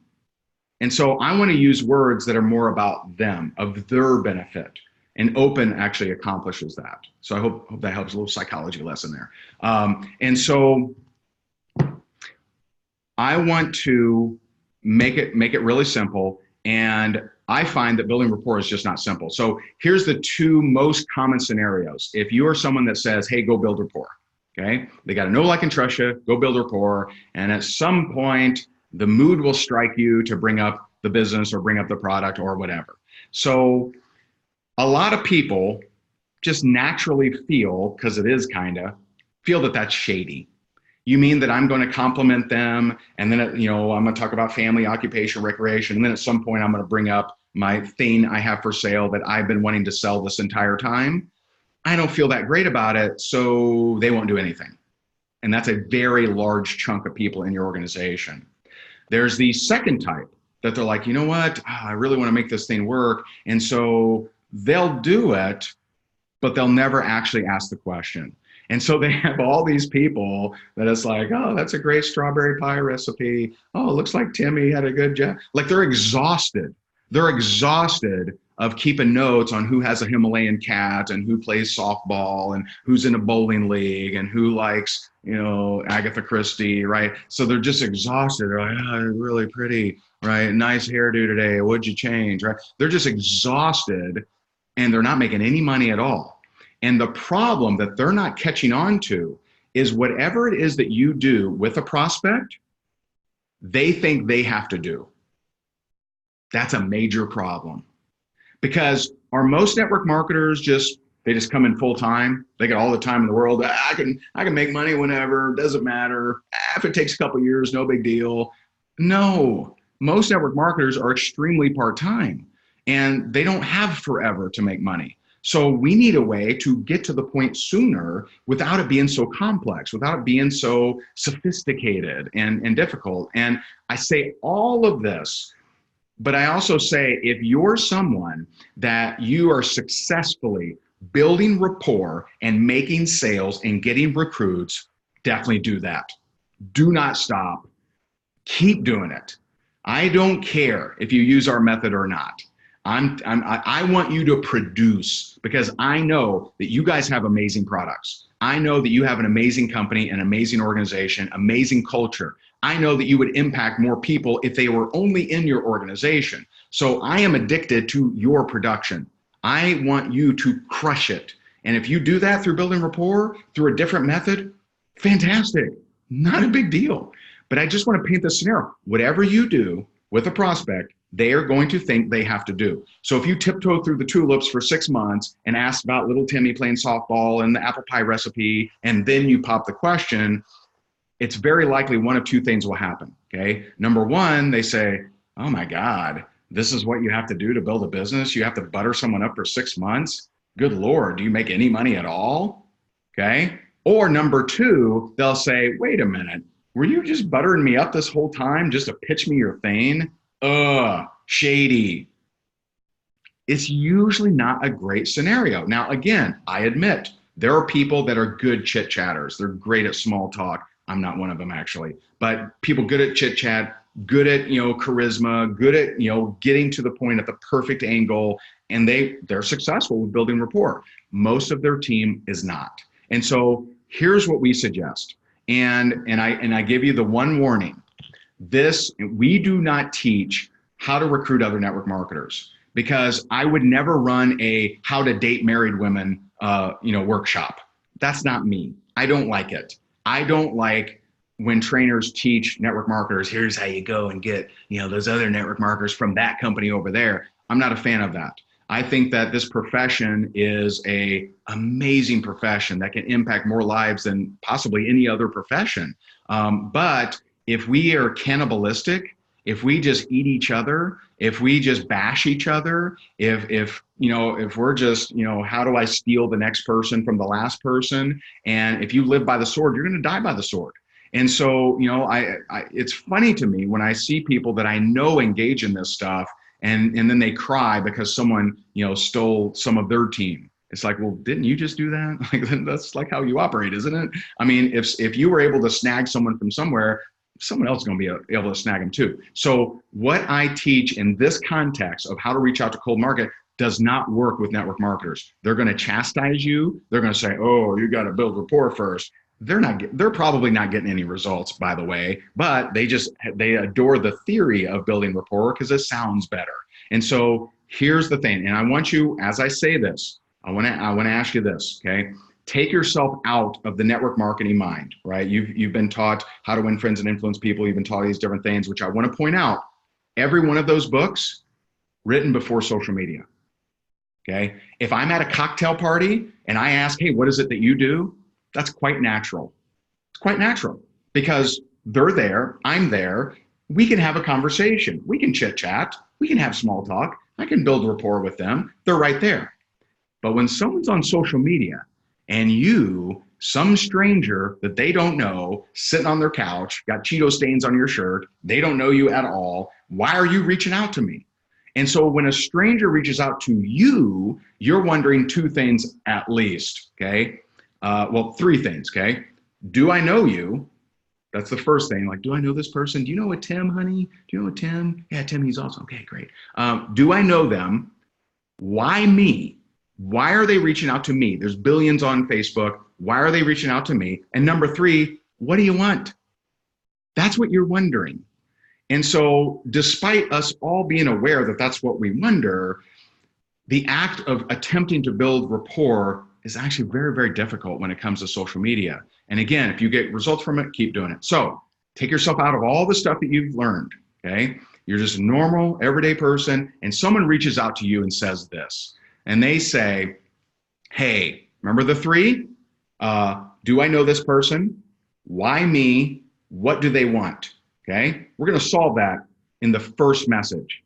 Speaker 2: And so I want to use words that are more about them, of their benefit. And open actually accomplishes that. So I hope that helps. A little psychology lesson there. And so I want to make it really simple. And I find that building rapport is just not simple. So here's the two most common scenarios. If you are someone that says, hey, go build rapport, okay? They got to know, like, and trust you, go build rapport. And at some point, the mood will strike you to bring up the business or bring up the product or whatever. So A lot of people just naturally feel, because it is kind of, feel that that's shady. You mean that I'm going to compliment them, and then, I'm going to talk about family, occupation, recreation, and then at some point I'm going to bring up my thing I have for sale that I've been wanting to sell this entire time. I don't feel that great about it, so they won't do anything. And that's a very large chunk of people in your organization. There's the second type that they're like, you know what, I really want to make this thing work. And so they'll do it, but they'll never actually ask the question. And so they have all these people that it's like, oh, that's a great strawberry pie recipe. Oh, it looks like Timmy had a good job. Like they're exhausted. They're exhausted of keeping notes on who has a Himalayan cat and who plays softball and who's in a bowling league and who likes, Agatha Christie, right? So they're just exhausted. They're like, oh, really pretty, right? Nice hairdo today. What'd you change, right? They're just exhausted and they're not making any money at all. And the problem that they're not catching on to is whatever it is that you do with a prospect, they think they have to do. That's a major problem. Because are most network marketers they just come in full time? They get all the time in the world. I can make money whenever, doesn't matter. If it takes a couple of years, no big deal. No, most network marketers are extremely part-time and they don't have forever to make money. So we need a way to get to the point sooner without it being so complex, without it being so sophisticated and difficult. And I say all of this, but I also say if you're someone that you are successfully building rapport and making sales and getting recruits, definitely do that. Do not stop. Keep doing it. I don't care if you use our method or not. I want you to produce because I know that you guys have amazing products. I know that you have an amazing company, an amazing organization, amazing culture. I know that you would impact more people if they were only in your organization. So I am addicted to your production. I want you to crush it. And if you do that through building rapport, through a different method, fantastic, not a big deal. But I just want to paint this scenario. Whatever you do with a prospect, they are going to think they have to do. So if you tiptoe through the tulips for 6 months and ask about little Timmy playing softball and the apple pie recipe, and then you pop the question, it's very likely one of two things will happen, okay? Number one, they say, oh my God, this is what you have to do to build a business? You have to butter someone up for 6 months? Good Lord, do you make any money at all? Okay? Or number two, they'll say, wait a minute, were you just buttering me up this whole time just to pitch me your thing? Shady. It's usually not a great scenario. Now, again, I admit there are people that are good chit chatters. They're great at small talk. I'm not one of them actually, but people good at chit chat, good at, charisma, good at, getting to the point at the perfect angle. And they're successful with building rapport. Most of their team is not. And so here's what we suggest. And I give you the one warning. We do not teach how to recruit other network marketers because I would never run a how to date married women, workshop. That's not me. I don't like it. I don't like when trainers teach network marketers, here's how you go and get, those other network marketers from that company over there. I'm not a fan of that. I think that this profession is an amazing profession that can impact more lives than possibly any other profession. But if we are cannibalistic, if we just eat each other, if we just bash each other, if we're just, how do I steal the next person from the last person? And if you live by the sword, you're going to die by the sword. And so, it's funny to me when I see people that I know engage in this stuff and then they cry because someone, stole some of their team. It's like, well, didn't you just do that? Like, that's like how you operate, isn't it? I mean, if you were able to snag someone from somewhere, someone else is going to be able to snag them too. So what I teach in this context of how to reach out to cold market does not work with network marketers. They're going to chastise you. They're going to say, oh, you got to build rapport first. They're probably not getting any results, by the way, but they adore the theory of building rapport because it sounds better. And so here's the thing. And I want you, as I say this, I want to ask you this, okay? Take yourself out of the network marketing mind, right? You've been taught how to win friends and influence people. You've been taught these different things, which I want to point out. Every one of those books written before social media. Okay. If I'm at a cocktail party and I ask, hey, what is it that you do? That's quite natural. It's quite natural because they're there, I'm there. We can have a conversation. We can chit chat. We can have small talk. I can build rapport with them. They're right there. But when someone's on social media and you, some stranger that they don't know, sitting on their couch, got Cheeto stains on your shirt, they don't know you at all, why are you reaching out to me? And so when a stranger reaches out to you, you're wondering two things at least, okay? Well, three things, okay? Do I know you? That's the first thing. Like, do I know this person? Do you know a Tim, honey? Do you know a Tim? Yeah, Tim, he's awesome. Okay, great. Do I know them? Why me? Why are they reaching out to me? There's billions on Facebook. Why are they reaching out to me? And number three, what do you want? That's what you're wondering. And so despite us all being aware that that's what we wonder, the act of attempting to build rapport is actually very, very difficult when it comes to social media. And again, if you get results from it, keep doing it. So take yourself out of all the stuff that you've learned, okay? You're just a normal, everyday person, and someone reaches out to you and says this, and they say, hey, remember the three? Do I know this person? Why me? What do they want? Okay, we're going to solve that in the first message.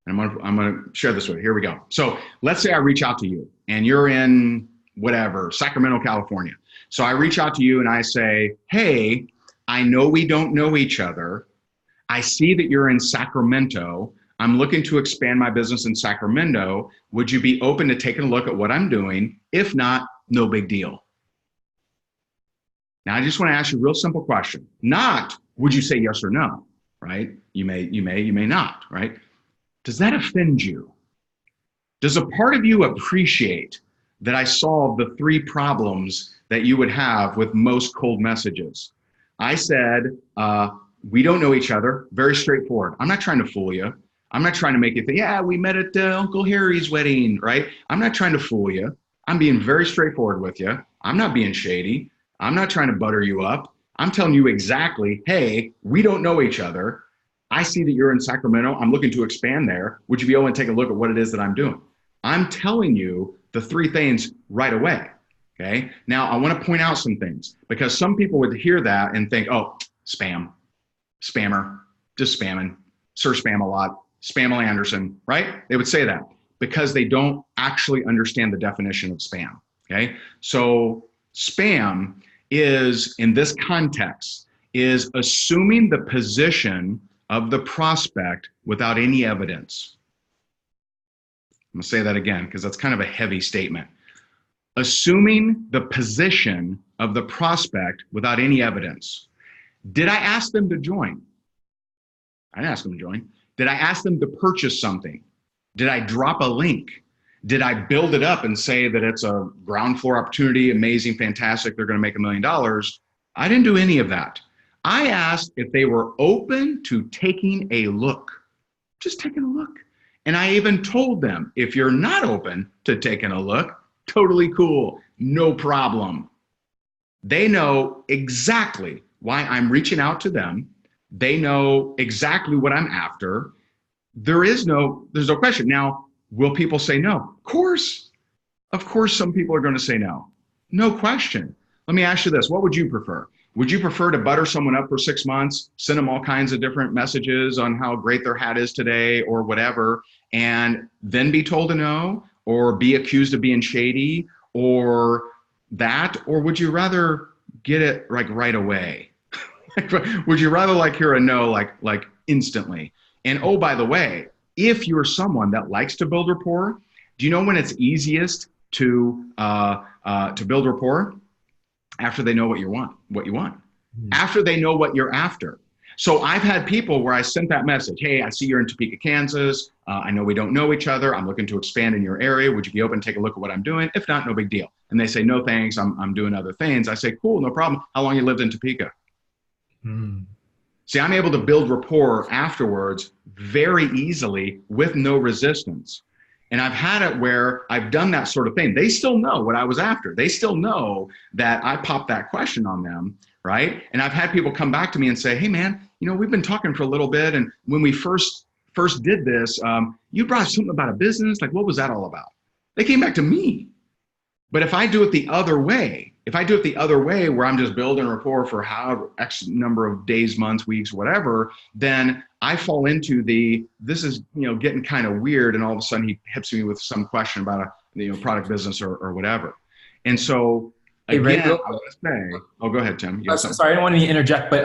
Speaker 2: And I'm going to share this with you. Here we go. So let's say I reach out to you and you're in whatever, Sacramento, California. So I reach out to you and I say, hey, I know we don't know each other. I see that you're in Sacramento. I'm looking to expand my business in Sacramento. Would you be open to taking a look at what I'm doing? If not, no big deal. Now, I just want to ask you a real simple question. Not, would you say yes or no, right? You may not, right? Does that offend you? Does a part of you appreciate that I solved the three problems that you would have with most cold messages? I said, we don't know each other. Very straightforward. I'm not trying to fool you. I'm not trying to make you think, yeah, we met at Uncle Harry's wedding, right? I'm not trying to fool you. I'm being very straightforward with you. I'm not being shady. I'm not trying to butter you up. I'm telling you exactly, hey, we don't know each other. I see that you're in Sacramento. I'm looking to expand there. Would you be able to take a look at what it is that I'm doing? I'm telling you the three things right away, okay? Now, I want to point out some things because some people would hear that and think, oh, spam, spammer, just spamming, Sir Spam a lot, Spamela Anderson, right? They would say that because they don't actually understand the definition of spam, okay? So spam is, in this context, is assuming the position of the prospect without any evidence. I'm gonna say that again because that's kind of a heavy statement. Assuming the position of the prospect without any evidence. Did I ask them to join? I didn't ask them to join. Did I ask them to purchase something? Did I drop a link? Did I build it up and say that it's a ground floor opportunity, amazing, fantastic, they're going to make $1 million? I didn't do any of that. I asked if they were open to taking a look, just taking a look. And I even told them, if you're not open to taking a look, totally cool, no problem. They know exactly why I'm reaching out to them. They know exactly what I'm after. There's no question. Now, will people say no? Of course some people are going to say no. No question. Let me ask you this. What would you prefer? Would you prefer to butter someone up for 6 months, send them all kinds of different messages on how great their hat is today or whatever, and then be told to no, or be accused of being shady, or that? Or would you rather get it like right away? Would you rather like hear a no like instantly? And oh, by the way, if you're someone that likes to build rapport, do you know when it's easiest to build rapport? After they know what you want. After they know what you're after. So I've had people where I sent that message, hey, I see you're in Topeka, Kansas. I know we don't know each other. I'm looking to expand in your area. Would you be open to take a look at what I'm doing? If not, no big deal. And they say, no, thanks. I'm doing other things. I say, cool, no problem. How long you lived in Topeka? See, I'm able to build rapport afterwards very easily with no resistance. And I've had it where I've done that sort of thing. They still know what I was after. They still know that I popped that question on them, right? And I've had people come back to me and say, hey man, we've been talking for a little bit. And when we first did this, you brought something about a business. Like, what was that all about? They came back to me. But if I do it the other way, where I'm just building rapport for how X number of days, months, weeks, whatever, then I fall into this is, getting kind of weird. And all of a sudden he hits me with some question about a, product business or whatever. And so
Speaker 1: Hey, Ray,
Speaker 2: again, I want to say, oh, go ahead, Tim.
Speaker 1: sorry, I don't want to interject, but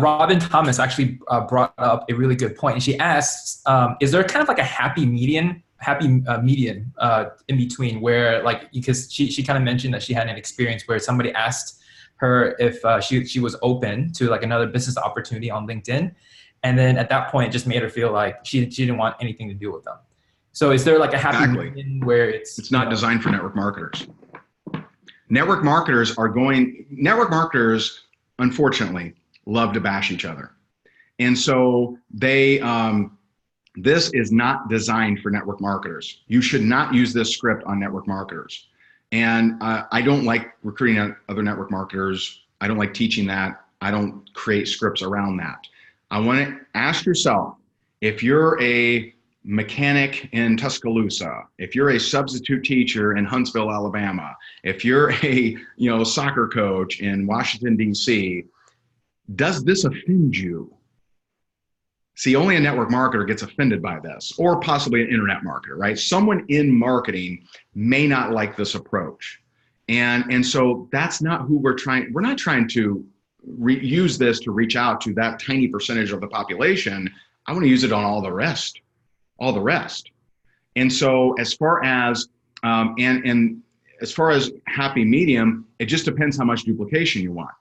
Speaker 1: Robin Thomas actually brought up a really good point. And she asks, is there kind of like a happy median in between where, like, because she kind of mentioned that she had an experience where somebody asked her if she was open to like another business opportunity on LinkedIn. And then at that point, it just made her feel like she didn't want anything to do with them. So is there like a happy median where it's
Speaker 2: not designed for network marketers? Network marketers, unfortunately, love to bash each other. And so this is not designed for network marketers. You should not use this script on network marketers. And I don't like recruiting other network marketers. I don't like teaching that. I don't create scripts around that. I want to ask yourself, if you're a mechanic in Tuscaloosa, if you're a substitute teacher in Huntsville, Alabama, if you're a soccer coach in Washington, D.C., does this offend you? See, only a network marketer gets offended by this, or possibly an internet marketer, right? Someone in marketing may not like this approach. And so that's not who we're not trying to use this to reach out to that tiny percentage of the population. I want to use it on all the rest. And so as far as, as far as happy medium, it just depends how much duplication you want.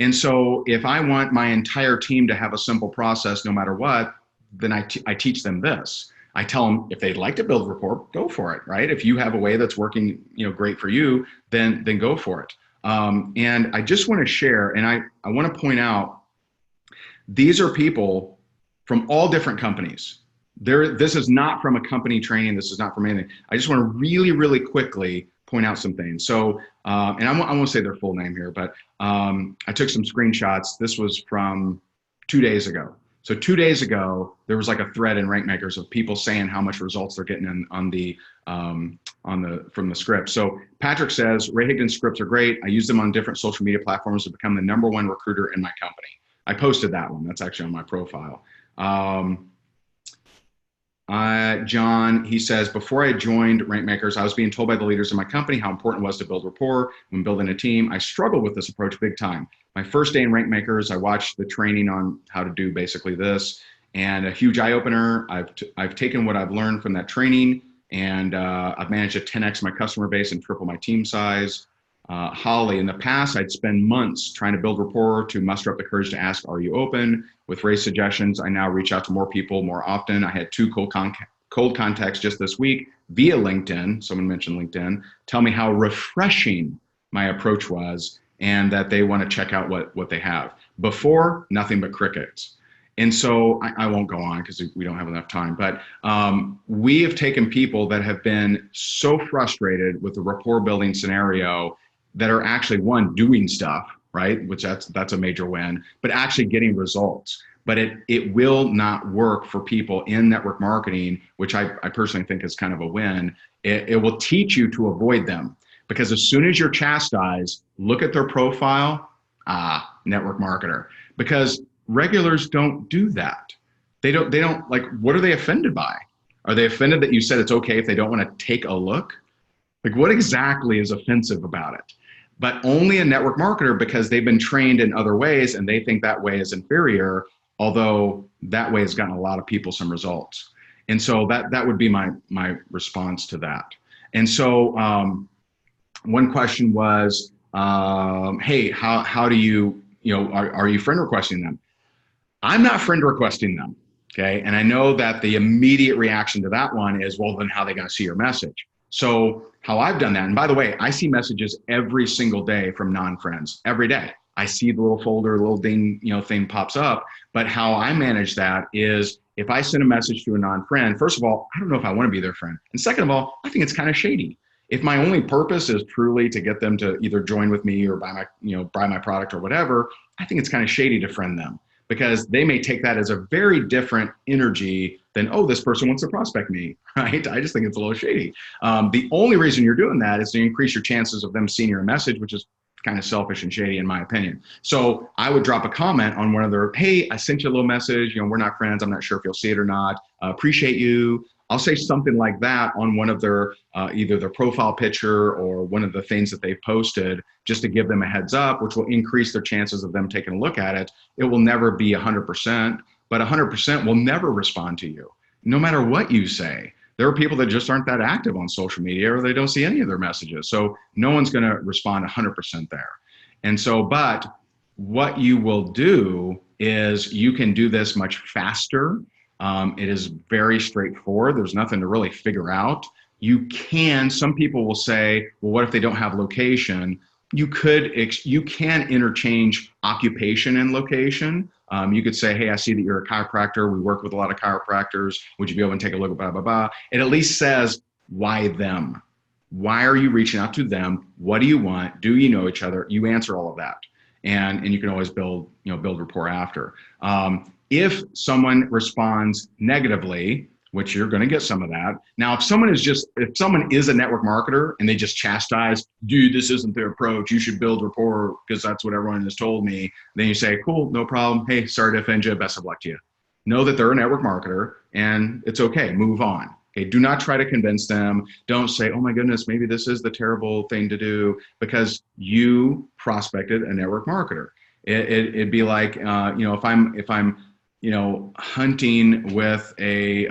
Speaker 2: And so if I want my entire team to have a simple process no matter what, then I teach them this. I tell them if they'd like to build rapport, go for it, right? If you have a way that's working, great for you, then go for it. And I just want to share, and I want to point out, these are people from all different companies. This is not from a company training. This is not from anything. I just want to really, really quickly point out some things. So, and I won't say their full name here, but I took some screenshots. This was from 2 days ago. So 2 days ago, there was like a thread in RankMakers of people saying how much results they're getting from the script. So Patrick says, Ray Higdon's scripts are great. I use them on different social media platforms to become the #1 recruiter in my company. I posted that one. That's actually on my profile. John, he says, before I joined RankMakers, I was being told by the leaders in my company how important it was to build rapport when building a team. I struggled with this approach big time. My first day in RankMakers, I watched the training on how to do basically this, and a huge eye-opener. I've taken what I've learned from that training, and I've managed to 10x my customer base and triple my team size. Holly, in the past, I'd spend months trying to build rapport to muster up the courage to ask, are you open? With Ray's suggestions, I now reach out to more people more often. I had 2 cold contacts just this week via LinkedIn. Someone mentioned LinkedIn. Tell me how refreshing my approach was and that they want to check out what they have. Before, nothing but crickets. And so I won't go on because we don't have enough time, but we have taken people that have been so frustrated with the rapport building scenario that are actually, one, doing stuff, right? Which that's a major win, but actually getting results. But it will not work for people in network marketing, which I personally think is kind of a win. It will teach you to avoid them, because as soon as you're chastised, look at their profile, network marketer, because regulars don't do that. They don't like, what are they offended by? Are they offended that you said it's okay if they don't want to take a look? Like, what exactly is offensive about it? But only a network marketer, because they've been trained in other ways and they think that way is inferior, although that way has gotten a lot of people some results. And so that would be my response to that. And so one question was, hey, how do you, are you friend requesting them? I'm not friend requesting them, okay? And I know that the immediate reaction to that one is, well, then how are they gonna see your message? So how I've done that, and by the way, I see messages every single day from non-friends, every day. I see the little folder, little ding, thing pops up. But how I manage that is, if I send a message to a non-friend, first of all, I don't know if I want to be their friend. And second of all, I think it's kind of shady. If my only purpose is truly to get them to either join with me or buy my product or whatever, I think it's kind of shady to friend them. because they may take that as a very different energy than, oh, this person wants to prospect me, right? I just think it's a little shady. The only reason you're doing that is to increase your chances of them seeing your message, which is kind of selfish and shady in my opinion. So I would drop a comment on one of their, hey, I sent you a little message, we're not friends, I'm not sure if you'll see it or not, appreciate you. I'll say something like that on one of their, either their profile picture or one of the things that they've posted, just to give them a heads up, which will increase their chances of them taking a look at it. It will never be 100%, but 100% will never respond to you, no matter what you say. There are people that just aren't that active on social media, or they don't see any of their messages. So no one's going to respond 100% there. And so, but what you will do is you can do this much faster. It is very straightforward. There's nothing to really figure out. You can, some people will say, well, what if they don't have location? You can interchange occupation and location. You could say, hey, I see that you're a chiropractor. We work with a lot of chiropractors. Would you be able to take a look at blah, blah, blah? It at least says, why them? Why are you reaching out to them? What do you want? Do you know each other? You answer all of that. And you can always build rapport after. If someone responds negatively, which you're going to get some of that. Now, if someone is a network marketer and they just chastise, dude, this isn't their approach, you should build rapport because that's what everyone has told me. Then you say, cool, no problem. Hey, sorry to offend you. Best of luck to you. Know that they're a network marketer and it's okay. Move on. Okay. Do not try to convince them. Don't say, oh my goodness, maybe this is the terrible thing to do, because you prospected a network marketer. It'd be like, if I'm hunting with a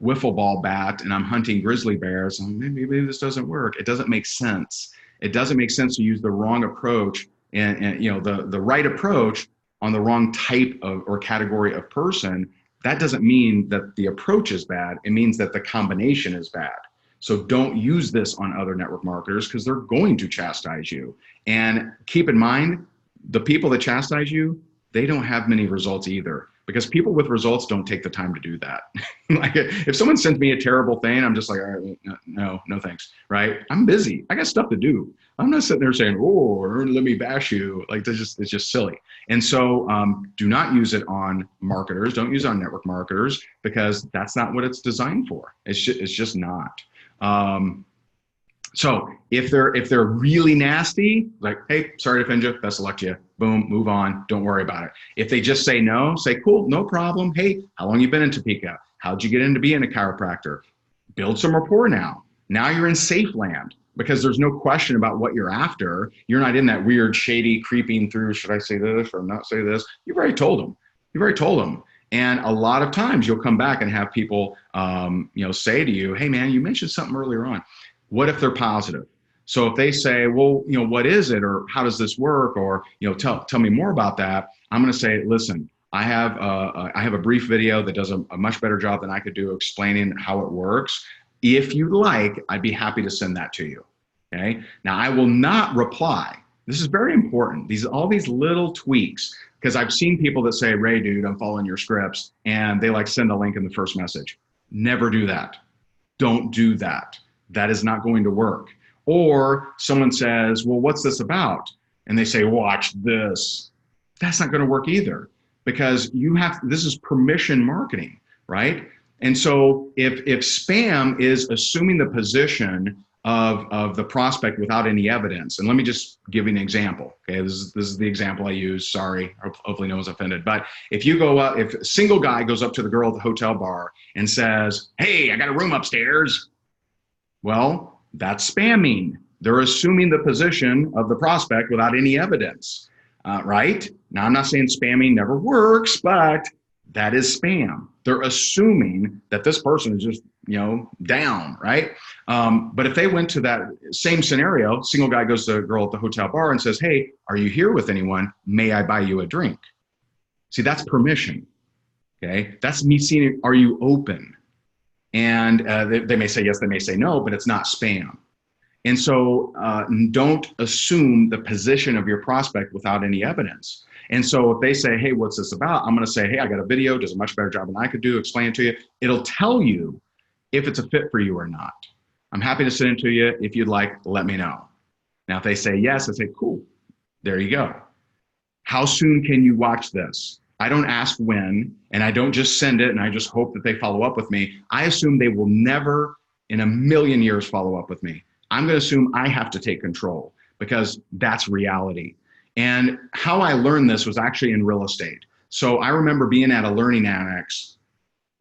Speaker 2: wiffle ball bat and I'm hunting grizzly bears, maybe this doesn't work. It doesn't make sense. It doesn't make sense to use the wrong approach and the right approach on the wrong type of or category of person. That doesn't mean that the approach is bad. It means that the combination is bad. So don't use this on other network marketers, because they're going to chastise you. And keep in mind, the people that chastise you, they don't have many results either, because people with results don't take the time to do that. Like if someone sends me a terrible thing, I'm just like, all right, no thanks, right? I'm busy. I got stuff to do. I'm not sitting there saying, oh, let me bash you. Like it's just silly. And so do not use it on marketers. Don't use it on network marketers, because that's not what it's designed for. It's just not. So if they're really nasty, like, hey, sorry to offend you, best of luck to you. Boom, move on. Don't worry about it. If they just say no, say, cool, no problem. Hey, how long you been in Topeka? How'd you get into being a chiropractor? Build some rapport now. Now you're in safe land, because there's no question about what you're after. You're not in that weird, shady, creeping through, should I say this or not say this? You've already told them. And a lot of times you'll come back and have people, say to you, hey man, you mentioned something earlier on. What if they're positive? So if they say, well, what is it, or how does this work, or tell me more about that, I'm going to say, listen, I have a brief video that does a much better job than I could do explaining how it works. If you'd like, I'd be happy to send that to you. Okay. Now I will not reply. This is very important. All these little tweaks, because I've seen people that say, Ray, dude, I'm following your scripts, and they send a link in the first message. Never do that. Don't do that. That is not going to work. Or someone says, well, what's this about? And they say, watch this. That's not going to work either, because this is permission marketing, right? And so if spam is assuming the position of the prospect without any evidence, and let me just give you an example. Okay, this is the example I use. Sorry, hopefully no one's offended. But if a single guy goes up to the girl at the hotel bar and says, hey, I got a room upstairs. Well, that's spamming. They're assuming the position of the prospect without any evidence, right? Now, I'm not saying spamming never works, but that is spam. They're assuming that this person is just, down, right? But if they went to that same scenario, single guy goes to a girl at the hotel bar and says, hey, are you here with anyone? May I buy you a drink? See, that's permission, okay? That's me seeing, are you open? And they may say yes, they may say no, but it's not spam. And so don't assume the position of your prospect without any evidence. And so if they say, hey, what's this about? I'm going to say, hey, I got a video, does a much better job than I could do, explain it to you. It'll tell you if it's a fit for you or not. I'm happy to send it to you. If you'd like, let me know. Now, if they say yes, I say, cool, there you go. How soon can you watch this? I don't ask when, and I don't just send it and I just hope that they follow up with me. I assume they will never in a million years follow up with me. I'm going to assume I have to take control because that's reality. And how I learned this was actually in real estate. So I remember being at a learning annex.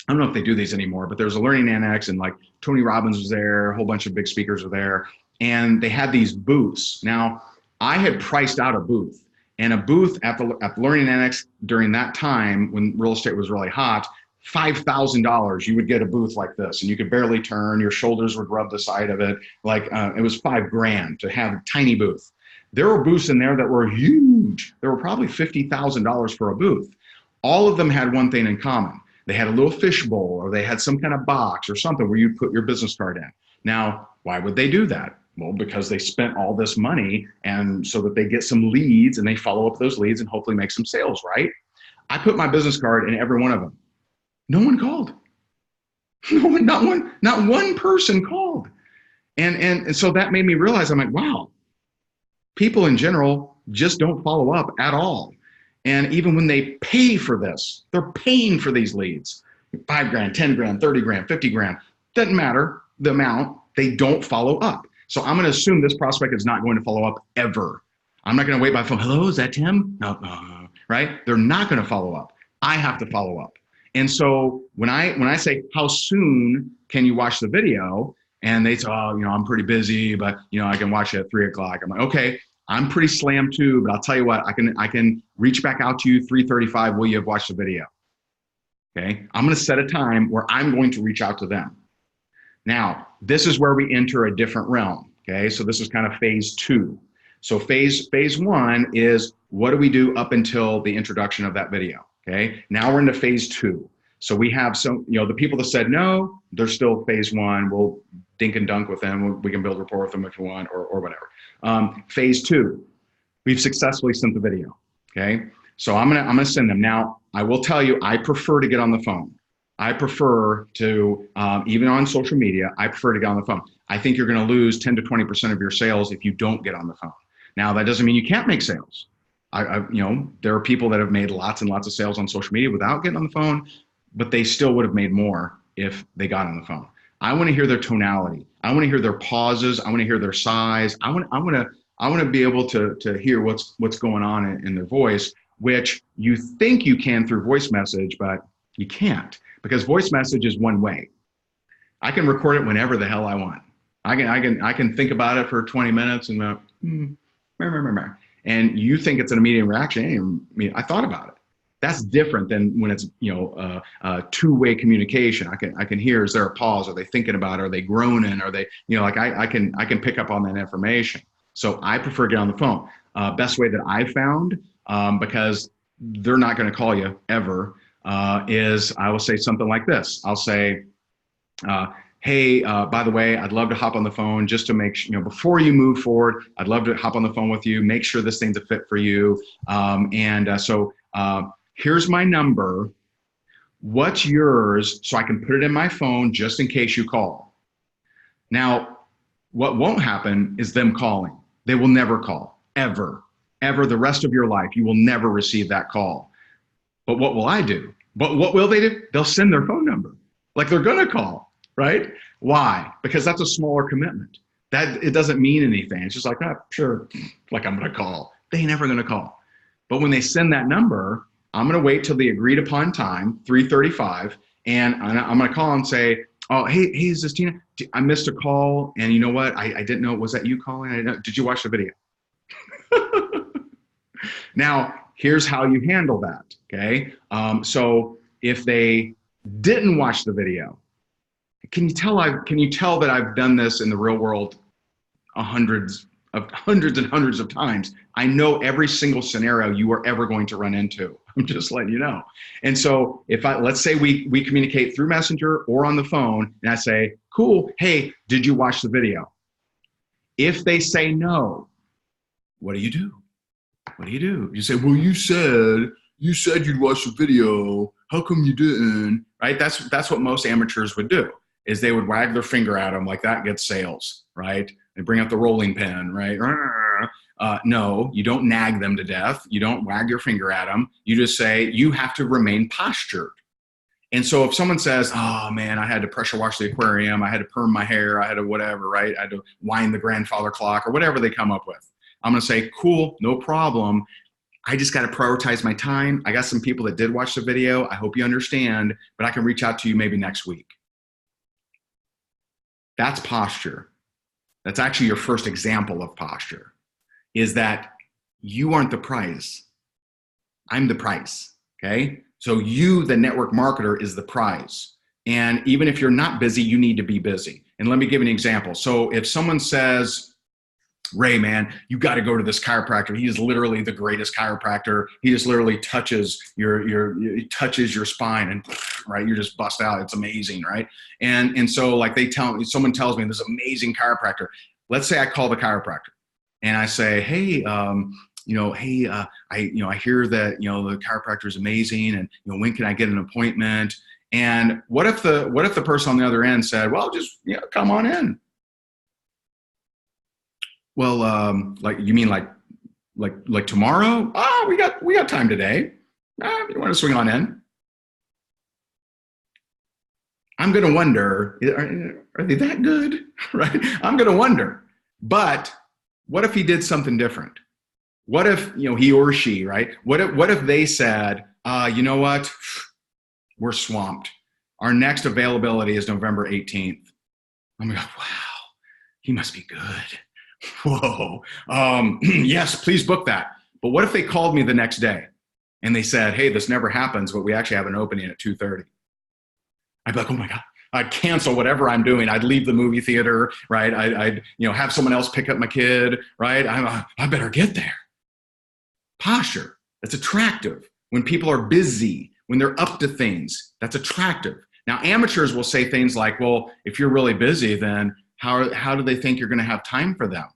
Speaker 2: I don't know if they do these anymore, but there was a learning annex and like Tony Robbins was there, a whole bunch of big speakers were there, and they had these booths. Now, I had priced out a booth. And a booth at the Learning Annex during that time when real estate was really hot, $5,000, you would get a booth like this and you could barely turn, your shoulders would rub the side of it. Like it was $5,000 to have a tiny booth. There were booths in there that were huge. There were probably $50,000 for a booth. All of them had one thing in common. They had a little fishbowl or they had some kind of box or something where you put your business card in. Now, why would they do that? Well, because they spent all this money and so that they get some leads and they follow up those leads and hopefully make some sales, right? I put my business card in every one of them. No one called. No one, not one person called. And so that made me realize, I'm like, wow, people in general just don't follow up at all. And even when they pay for this, they're paying for these leads. $5,000, $10,000, $30,000, $50,000, doesn't matter the amount, they don't follow up. So I'm going to assume this prospect is not going to follow up ever. I'm not going to wait by phone. Hello, is that Tim? No, right? They're not going to follow up. I have to follow up. And so when I say, how soon can you watch the video? And they say, oh, I'm pretty busy, but I can watch it at 3:00. I'm like, okay, I'm pretty slammed too, but I'll tell you what, I can reach back out to you 3:35. Will you have watched the video? Okay. I'm going to set a time where I'm going to reach out to them. Now, this is where we enter a different realm, okay? So this is kind of phase 2. So phase 1 is what do we do up until the introduction of that video, okay? Now we're into phase 2. So we have some, the people that said no, they're still phase 1. We'll dink and dunk with them. We can build rapport with them if you want or whatever. Phase 2, we've successfully sent the video, okay? So I'm gonna send them. Now, I will tell you, I prefer to get on the phone. I prefer to, even on social media, I prefer to get on the phone. I think you're going to lose 10 to 20% of your sales if you don't get on the phone. Now, that doesn't mean you can't make sales. There are people that have made lots and lots of sales on social media without getting on the phone, but they still would have made more if they got on the phone. I want to hear their tonality. I want to hear their pauses. I want to hear their size. I want to be able to hear what's going on in their voice, which you think you can through voice message, but you can't. Because voice message is one way. I can record it whenever the hell I want. I can think about it for 20 minutes and and you think it's an immediate reaction. I thought about it. That's different than when it's two-way communication. I can hear, is there a pause? Are they thinking about it? Are they groaning? Are they I can pick up on that information. So I prefer to get on the phone. Best way that I found, because they're not going to call you ever. Is I will say something like this. I'll say, hey, by the way, I'd love to hop on the phone just to make sure, before you move forward, I'd love to hop on the phone with you, make sure this thing's a fit for you. So here's my number. What's yours? So I can put it in my phone just in case you call. Now, what won't happen is them calling. They will never call, ever, the rest of your life. You will never receive that call. But what will I do? But what will they do? They'll send their phone number. Like they're going to call, right? Why? Because that's a smaller commitment. That it doesn't mean anything. It's just like, sure, like I'm going to call. They ain't never going to call. But when they send that number, I'm going to wait till the agreed upon time, 3:35, and I'm going to call and say, oh, hey, is this Tina? I missed a call, and you know what? I didn't know. Was that you calling? Did you watch the video? Now, here's how you handle that, okay? So if they didn't watch the video, can you tell that I've done this in the real world hundreds and hundreds of times? I know every single scenario you are ever going to run into. I'm just letting you know. And so let's say we communicate through Messenger or on the phone, and I say, cool, hey, did you watch the video? If they say no, what do you do? What do you do? You say, well, you said you'd watch the video. How come you didn't? Right? That's what most amateurs would do, is they would wag their finger at them like that gets sales, right? They bring out the rolling pin, right? No, you don't nag them to death. You don't wag your finger at them. You just say, you have to remain postured. And so if someone says, oh man, I had to pressure wash the aquarium, I had to perm my hair, I had to whatever, right? I had to wind the grandfather clock or whatever they come up with. I'm going to say, cool, no problem. I just got to prioritize my time. I got some people that did watch the video. I hope you understand, but I can reach out to you maybe next week. That's posture. That's actually your first example of posture, is that you aren't the prize. I'm the price, okay? So you, the network marketer, is the prize. And even if you're not busy, you need to be busy. And let me give you an example. So if someone says, Ray, man, you got to go to this chiropractor. He is literally the greatest chiropractor. He just literally touches your spine and right, you just bust out. It's amazing, right? And so like someone tells me this amazing chiropractor. Let's say I call the chiropractor and I say, hey, I hear that the chiropractor is amazing, and when can I get an appointment? And what if the person on the other end said, well, just come on in. Well, you mean like tomorrow? We got time today. You want to swing on in? I'm going to wonder, are they that good? Right? I'm going to wonder. But what if he did something different? What if, he or she, right? What if they said, you know what? We're swamped. Our next availability is November 18th. I'm going to go, wow, he must be good. Whoa. Yes, please book that. But what if they called me the next day and they said, hey, this never happens, but we actually have an opening at 2:30. I'd be like, oh my God. I'd cancel whatever I'm doing. I'd leave the movie theater, right? I'd have someone else pick up my kid, right? I better get there. Posture, that's attractive. When people are busy, when they're up to things, that's attractive. Now, amateurs will say things like, well, if you're really busy, then how do they think you're going to have time for them?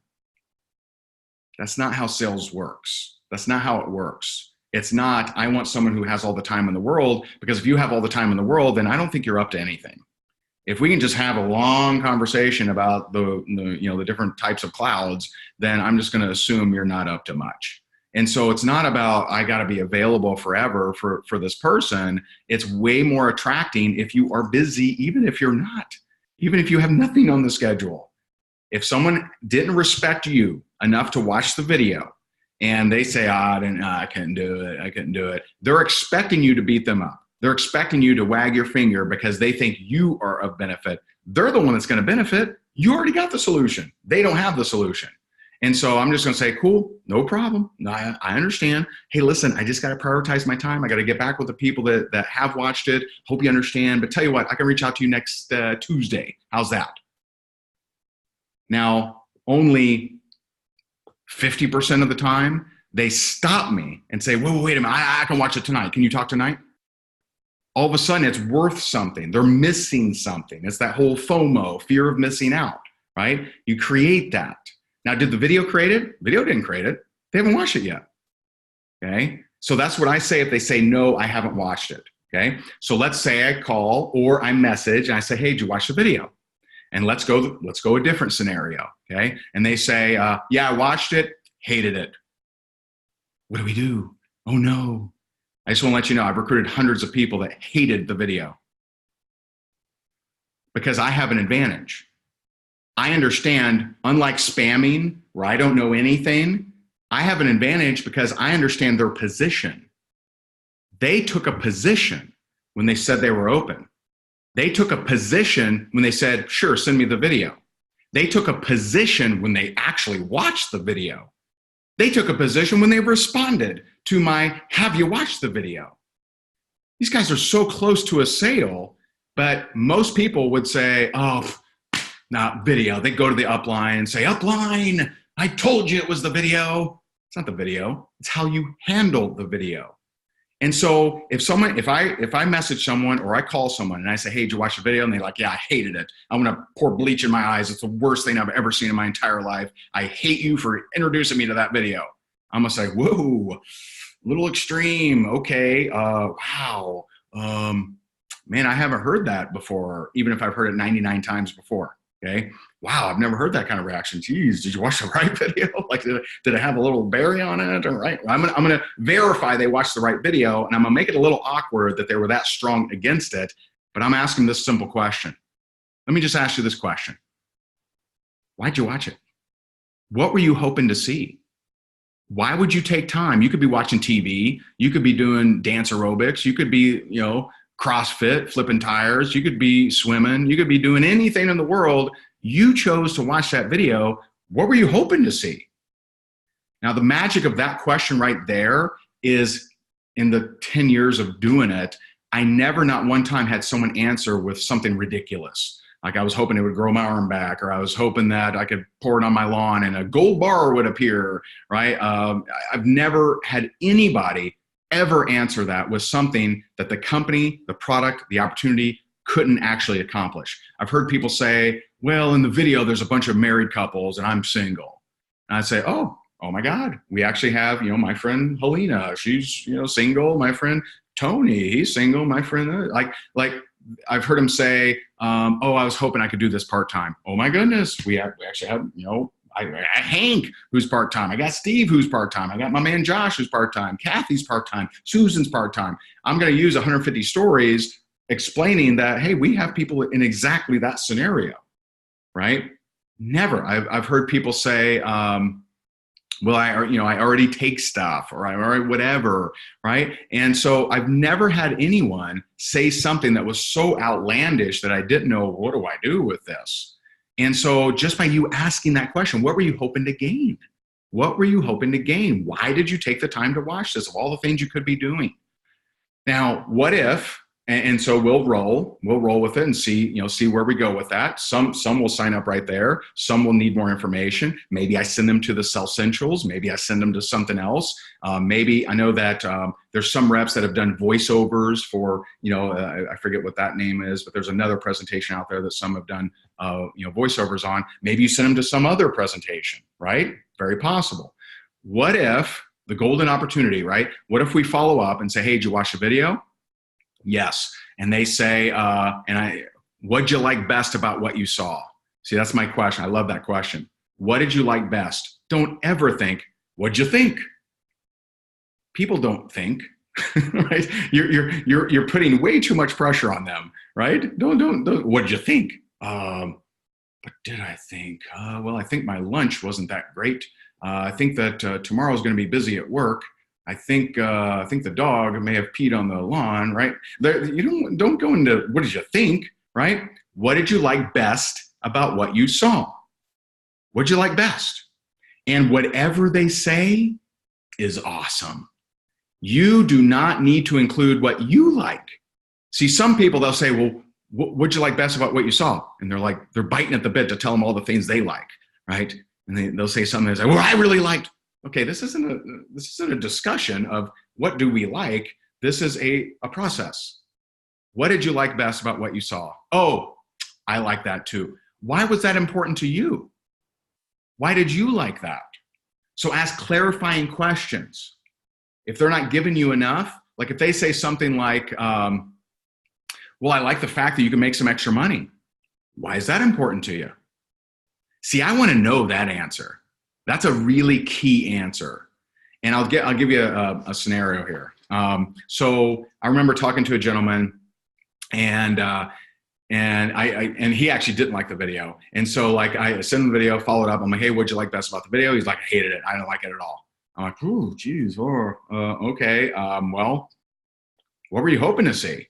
Speaker 2: That's not how sales works. That's not how it works. It's not, I want someone who has all the time in the world, because if you have all the time in the world, then I don't think you're up to anything. If we can just have a long conversation about the different types of clouds, then I'm just going to assume you're not up to much. And so it's not about, I got to be available forever for this person. It's way more attracting if you are busy, even if you're not, even if you have nothing on the schedule. If someone didn't respect you enough to watch the video and they say, I couldn't do it. They're expecting you to beat them up. They're expecting you to wag your finger because they think you are of benefit. They're the one that's going to benefit. You already got the solution. They don't have the solution. And so I'm just going to say, cool, no problem. I understand. Hey, listen, I just got to prioritize my time. I got to get back with the people that have watched it. Hope you understand. But tell you what, I can reach out to you next Tuesday. How's that? Now, only 50% of the time, they stop me and say, wait a minute, I can watch it tonight. Can you talk tonight? All of a sudden, it's worth something. They're missing something. It's that whole FOMO, fear of missing out, right? You create that. Now, did the video create it? Video didn't create it. They haven't watched it yet, okay? So that's what I say if they say, no, I haven't watched it, okay? So let's say I call or I message and I say, hey, did you watch the video? And let's go a different scenario, okay? And they say, yeah, I watched it, hated it. What do we do? Oh, no. I just want to let you know, I've recruited hundreds of people that hated the video because I have an advantage. I understand, unlike spamming, where I don't know anything, I have an advantage because I understand their position. They took a position when they said they were open. They took a position when they said, sure, send me the video. They took a position when they actually watched the video. They took a position when they responded to my, have you watched the video? These guys are so close to a sale, but most people would say, oh, not video. They go to the upline and say, upline, I told you it was the video. It's not the video. It's how you handle the video. And so if I message someone or I call someone and I say, hey, did you watch the video? And they're like, yeah, I hated it. I'm going to pour bleach in my eyes. It's the worst thing I've ever seen in my entire life. I hate you for introducing me to that video. I'm going to say, whoa, a little extreme. Okay. Wow. Man, I haven't heard that before, even if I've heard it 99 times before. Okay. Wow, I've never heard that kind of reaction. Geez, did you watch the right video? Like, did it have a little berry on it? All right. I'm gonna verify they watched the right video, and I'm gonna make it a little awkward that they were that strong against it. But I'm asking this simple question. Let me just ask you this question. Why'd you watch it? What were you hoping to see? Why would you take time? You could be watching TV. You could be doing dance aerobics. You could be, CrossFit, flipping tires. You could be swimming. You could be doing anything in the world. You chose to watch that video. What were you hoping to see? Now, the magic of that question right there is, in the 10 years of doing it, I never, not one time, had someone answer with something ridiculous. Like, I was hoping it would grow my arm back, or I was hoping that I could pour it on my lawn and a gold bar would appear, right? I've never had anybody ever answer that with something that the company, the product, the opportunity couldn't actually accomplish. I've heard people say, well, in the video, there's a bunch of married couples and I'm single. And I'd say, oh my God, we actually have, my friend Helena, she's, single. My friend Tony, he's single. My friend, like I've heard him say, I was hoping I could do this part-time. Oh my goodness, we actually have, I Hank, who's part-time. I got Steve, who's part-time. I got my man Josh, who's part-time. Kathy's part-time. Susan's part-time. I'm going to use 150 stories explaining that, hey, we have people in exactly that scenario, right? Never. I've heard people say, well, I already take stuff, or I already whatever, right? And so I've never had anyone say something that was so outlandish that I didn't know, what do I do with this? And so just by you asking that question, what were you hoping to gain? What were you hoping to gain? Why did you take the time to watch this, of all the things you could be doing? Now, what if, and so we'll roll with it and see where we go with that. Some will sign up right there. Some will need more information. Maybe I send them to the Sell Centrals. Maybe I send them to something else. Maybe I know that there's some reps that have done voiceovers for, I forget what that name is, but there's another presentation out there that some have done, voiceovers on. Maybe you send them to some other presentation, right? Very possible. What if the golden opportunity, right? What if we follow up and say, hey, did you watch the video? Yes. And they say, what'd you like best about what you saw? See, that's my question. I love that question. What did you like best? Don't ever think, what'd you think? People don't think, right? You're putting way too much pressure on them, right? Don't. What'd you think? What did I think? Well, I think my lunch wasn't that great. I think that tomorrow's going to be busy at work. I think the dog may have peed on the lawn, right? You don't go into what did you think, right? What did you like best about what you saw? What'd you like best? And whatever they say is awesome. You do not need to include what you like. See, some people, they'll say, well, what'd you like best about what you saw? And they're biting at the bit to tell them all the things they like, right? And they'll say something, they say, well, I really liked. Okay, this isn't a discussion of what do we like. This is a process. What did you like best about what you saw? Oh, I like that too. Why was that important to you? Why did you like that? So ask clarifying questions. If they're not giving you enough, like if they say something like, well, I like the fact that you can make some extra money. Why is that important to you? See, I want to know that answer. That's a really key answer. And I'll give you a scenario here. So I remember talking to a gentleman and he actually didn't like the video. And so I sent him the video, followed up. I'm like, hey, what'd you like best about the video? He's like, I hated it. I didn't like it at all. I'm like, ooh, geez. Okay. Well, what were you hoping to see?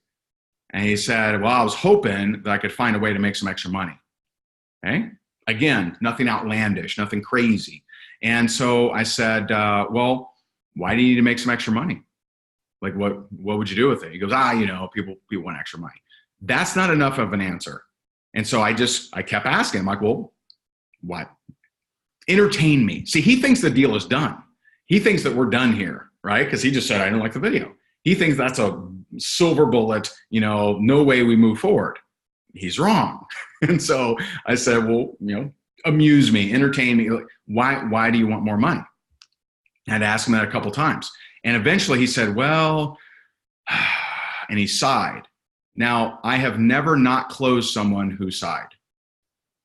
Speaker 2: And he said, well, I was hoping that I could find a way to make some extra money. Okay. Again, nothing outlandish, nothing crazy. And so I said, well, why do you need to make some extra money? Like, what would you do with it? He goes, people want extra money. That's not enough of an answer. And so I kept asking him, like, well, what? Entertain me. See, he thinks the deal is done. He thinks that we're done here, right? Because he just said, I didn't like the video. He thinks that's a silver bullet, no way we move forward. He's wrong. And so I said, well, amuse me, entertain me. Why do you want more money? I had to ask him that a couple times. And eventually he said, well, and he sighed. Now, I have never not closed someone who sighed.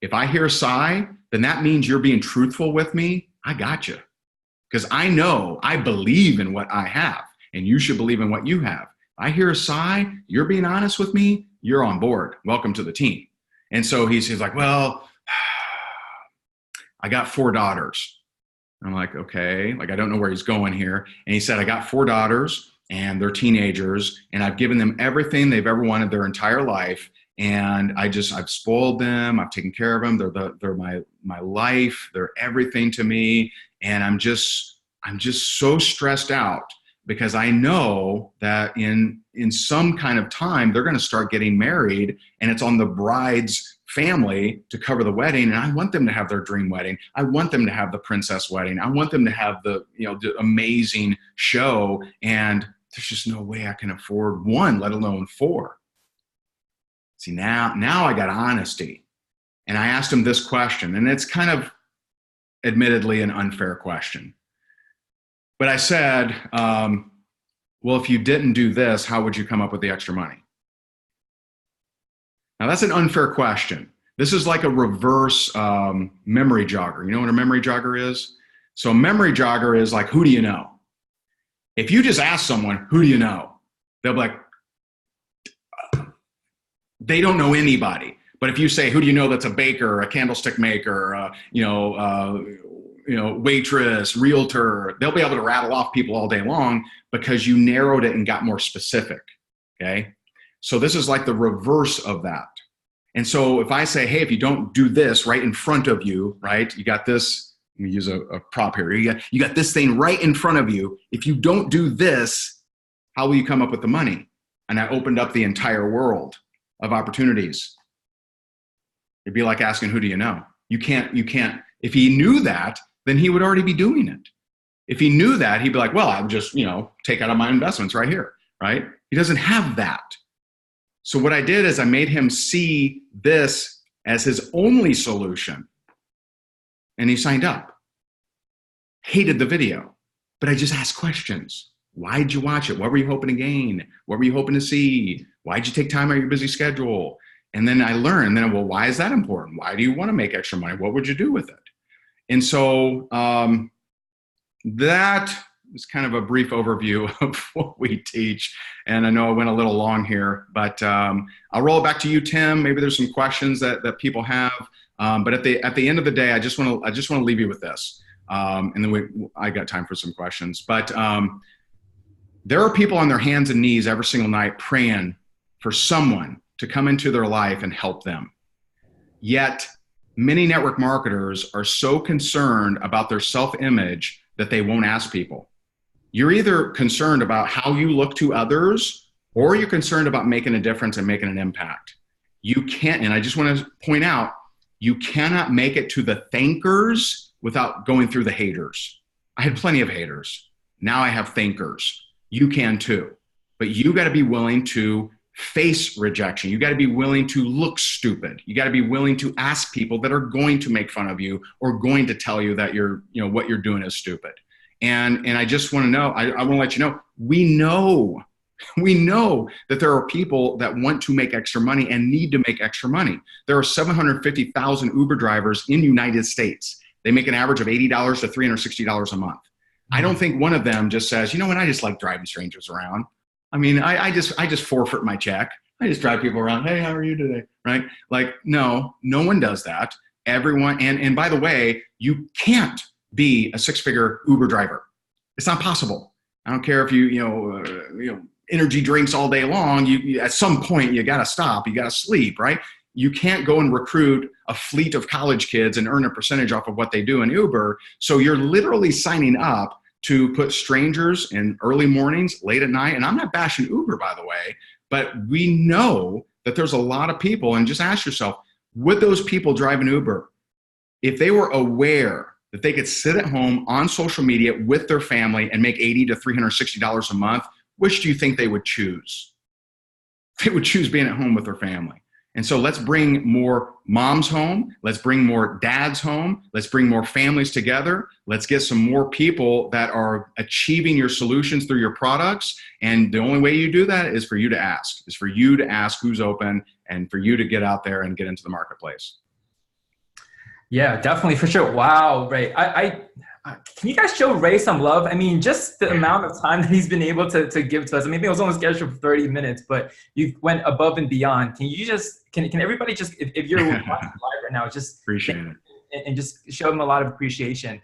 Speaker 2: If I hear a sigh, then that means you're being truthful with me. I got you. Because I know I believe in what I have, and you should believe in what you have. I hear a sigh, you're being honest with me, you're on board. Welcome to the team. And so he's like, well, I got 4 daughters. I'm like, okay, like I don't know where he's going here. And he said, I got 4 daughters and they're teenagers and I've given them everything they've ever wanted their entire life. And I've spoiled them. I've taken care of them. They're my life. They're everything to me. And I'm just so stressed out because I know that in some kind of time, they're going to start getting married and it's on the bride's family to cover the wedding. And I want them to have their dream wedding. I want them to have the princess wedding. I want them to have the amazing show. And there's just no way I can afford 1, let alone 4. See, now I got honesty. And I asked him this question, and it's kind of admittedly an unfair question. But I said, well, if you didn't do this, how would you come up with the extra money? Now, that's an unfair question. This is like a reverse memory jogger. You know what a memory jogger is? So a memory jogger is like, who do you know? If you just ask someone, who do you know? They'll be like, they don't know anybody. But if you say, who do you know that's a baker, a candlestick maker, waitress, realtor, they'll be able to rattle off people all day long because you narrowed it and got more specific, okay? So this is like the reverse of that. And so if I say, hey, if you don't do this right in front of you, right, you got this, let me use a prop here. You got this thing right in front of you. If you don't do this, how will you come up with the money? And I opened up the entire world of opportunities. It'd be like asking, who do you know? You can't. If he knew that, then he would already be doing it. If he knew that, he'd be like, well, I would just, take out of my investments right here, right? He doesn't have that. So what I did is I made him see this as his only solution. And he signed up. Hated the video, but I just asked questions. Why did you watch it? What were you hoping to gain? What were you hoping to see? Why did you take time out of your busy schedule? And then I learned, well, why is that important? Why do you want to make extra money? What would you do with it? And so that is kind of a brief overview of what we teach. And I know I went a little long here, but I'll roll it back to you, Tim. Maybe there's some questions that people have. But at the end of the day, I just want to leave you with this. And then I got time for some questions. But there are people on their hands and knees every single night praying for someone to come into their life and help them. Yet many network marketers are so concerned about their self-image that they won't ask people. You're either concerned about how you look to others, or you're concerned about making a difference and making an impact. You can't, and I just want to point out, you cannot make it to the thankers without going through the haters. I had plenty of haters. Now I have thinkers. You can too. But you got to be willing to face rejection. You got to be willing to look stupid. You got to be willing to ask people that are going to make fun of you or going to tell you that what you're doing is stupid. And I just want to know, I want to let you know, we know that there are people that want to make extra money and need to make extra money. There are 750,000 Uber drivers in the United States. They make an average of $80 to $360 a month. I don't think one of them just says, you know what, I just like driving strangers around. I mean, I just forfeit my check. I just drive people around. Hey, how are you today? Right? Like, no one does that. Everyone, and by the way, you can't be a 6-figure Uber driver. It's not possible. I don't care if you energy drinks all day long. You at some point you got to stop. You got to sleep, right? You can't go and recruit a fleet of college kids and earn a percentage off of what they do in Uber. So you're literally signing up to put strangers in early mornings, late at night. And I'm not bashing Uber, by the way, but we know that there's a lot of people, and just ask yourself, would those people drive an Uber if they were aware that they could sit at home on social media with their family and make $80 to $360 a month? Which do you think they would choose? They would choose being at home with their family. And so let's bring more moms home. Let's bring more dads home. Let's bring more families together. Let's get some more people that are achieving your solutions through your products. And the only way you do that is for you to ask, who's open, and for you to get out there and get into the marketplace.
Speaker 1: Yeah, definitely for sure. Wow, Ray. Can you guys show Ray some love? I mean, just the amount of time that he's been able to give to us. I mean, it was almost scheduled for 30 minutes, but you went above and beyond. Can you just can everybody just if you're watching live right now, just
Speaker 2: Appreciate it.
Speaker 1: and just show him a lot of appreciation.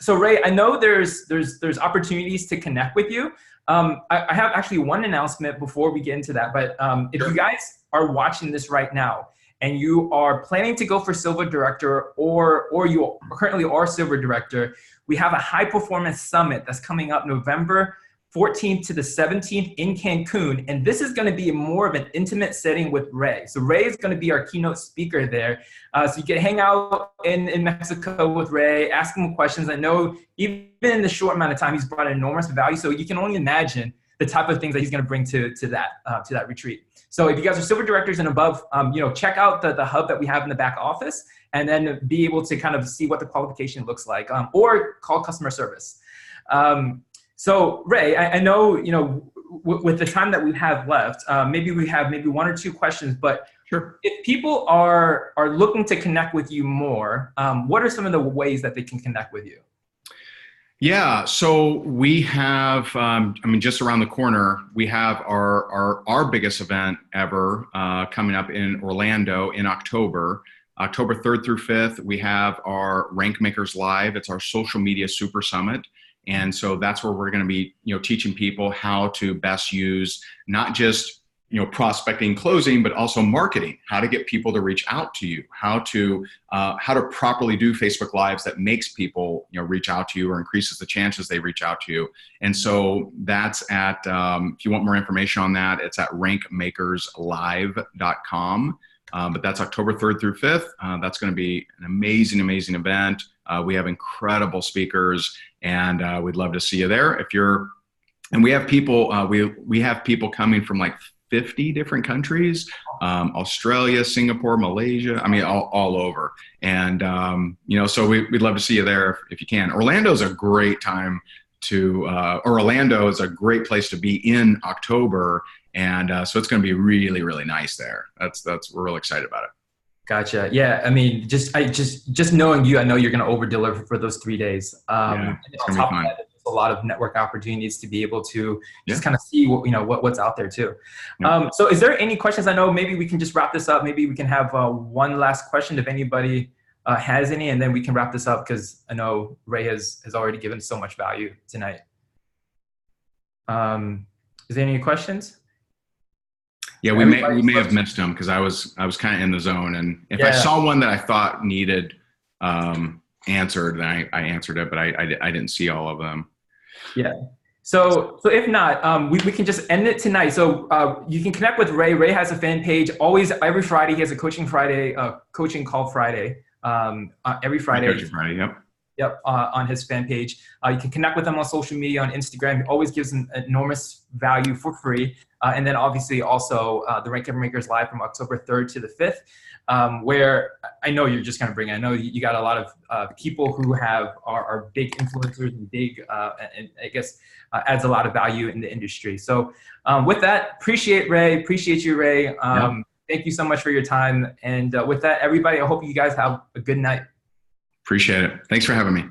Speaker 1: So Ray, I know there's opportunities to connect with you. I have actually one announcement before we get into that, but if
Speaker 2: Sure.
Speaker 1: you guys are watching this right now and you are planning to go for Silver Director or you currently are Silver Director, we have a high performance summit that's coming up November 14th to the 17th in Cancun. And this is going to be more of an intimate setting with Ray. So Ray is going to be our keynote speaker there. So you can hang out in Mexico with Ray, ask him questions. I know even in the short amount of time, he's brought enormous value. So you can only imagine the type of things that he's going to bring to that retreat. So if you guys are Silver Directors and above, check out the hub that we have in the back office and then be able to kind of see what the qualification looks like, or call customer service. So Ray, I know, with the time that we have left, maybe we have maybe one or two questions, but
Speaker 2: Sure.
Speaker 1: if people are looking to connect with you more, what are some of the ways that they can connect with you?
Speaker 2: Yeah, so we have, just around the corner, we have our biggest event ever coming up in Orlando in October. October 3rd through 5th, we have our Rank Makers Live. It's our social media super summit. And so that's where we're going to be, teaching people how to best use not just, prospecting, closing, but also marketing, how to get people to reach out to you, how to properly do Facebook Lives that makes people, reach out to you or increases the chances they reach out to you. And so that's at, if you want more information on that, it's at rankmakerslive.com. But that's October 3rd through 5th. That's going to be an amazing, amazing event. We have incredible speakers, and we'd love to see you there. And we have people, we have people coming from like 50 different countries, Australia, Singapore, Malaysia, all over. And, so we'd love to see you there if you can. Orlando is a great time Orlando is a great place to be in October. And so it's going to be really, really nice there. We're really excited about it.
Speaker 1: Gotcha. Yeah. I mean, just knowing you, I know you're going to over deliver for those 3 days.
Speaker 2: Yeah, it's
Speaker 1: on
Speaker 2: going to be
Speaker 1: top
Speaker 2: fun.
Speaker 1: of that, there's a lot of network opportunities to be able to just kind of see what's out there too.
Speaker 2: Yeah.
Speaker 1: So is there any questions? I know maybe we can just wrap this up. Maybe we can have one last question if anybody has any, and then we can wrap this up because I know Ray has already given so much value tonight. Is there any questions?
Speaker 2: Yeah, we may have missed them because I was kind of in the zone, and if I saw one that I thought needed answered, then I answered it, but I didn't see all of them.
Speaker 1: Yeah. So if not, we can just end it tonight. So you can connect with Ray. Ray has a fan page. Always every Friday he has a coaching call Friday. Every Friday.
Speaker 2: Coaching Friday. Yep.
Speaker 1: Yep, on his fan page. You can connect with him on social media, on Instagram. He always gives him enormous value for free. And then obviously also the Rank Makers Live from October 3rd to the 5th, where I know you're just going to bring, I know you got a lot of people who are big influencers and big, and I guess adds a lot of value in the industry. So with that, appreciate you, Ray.
Speaker 2: Yep.
Speaker 1: Thank you so much for your time. And with that, everybody, I hope you guys have a good night.
Speaker 2: Appreciate it. Thanks for having me.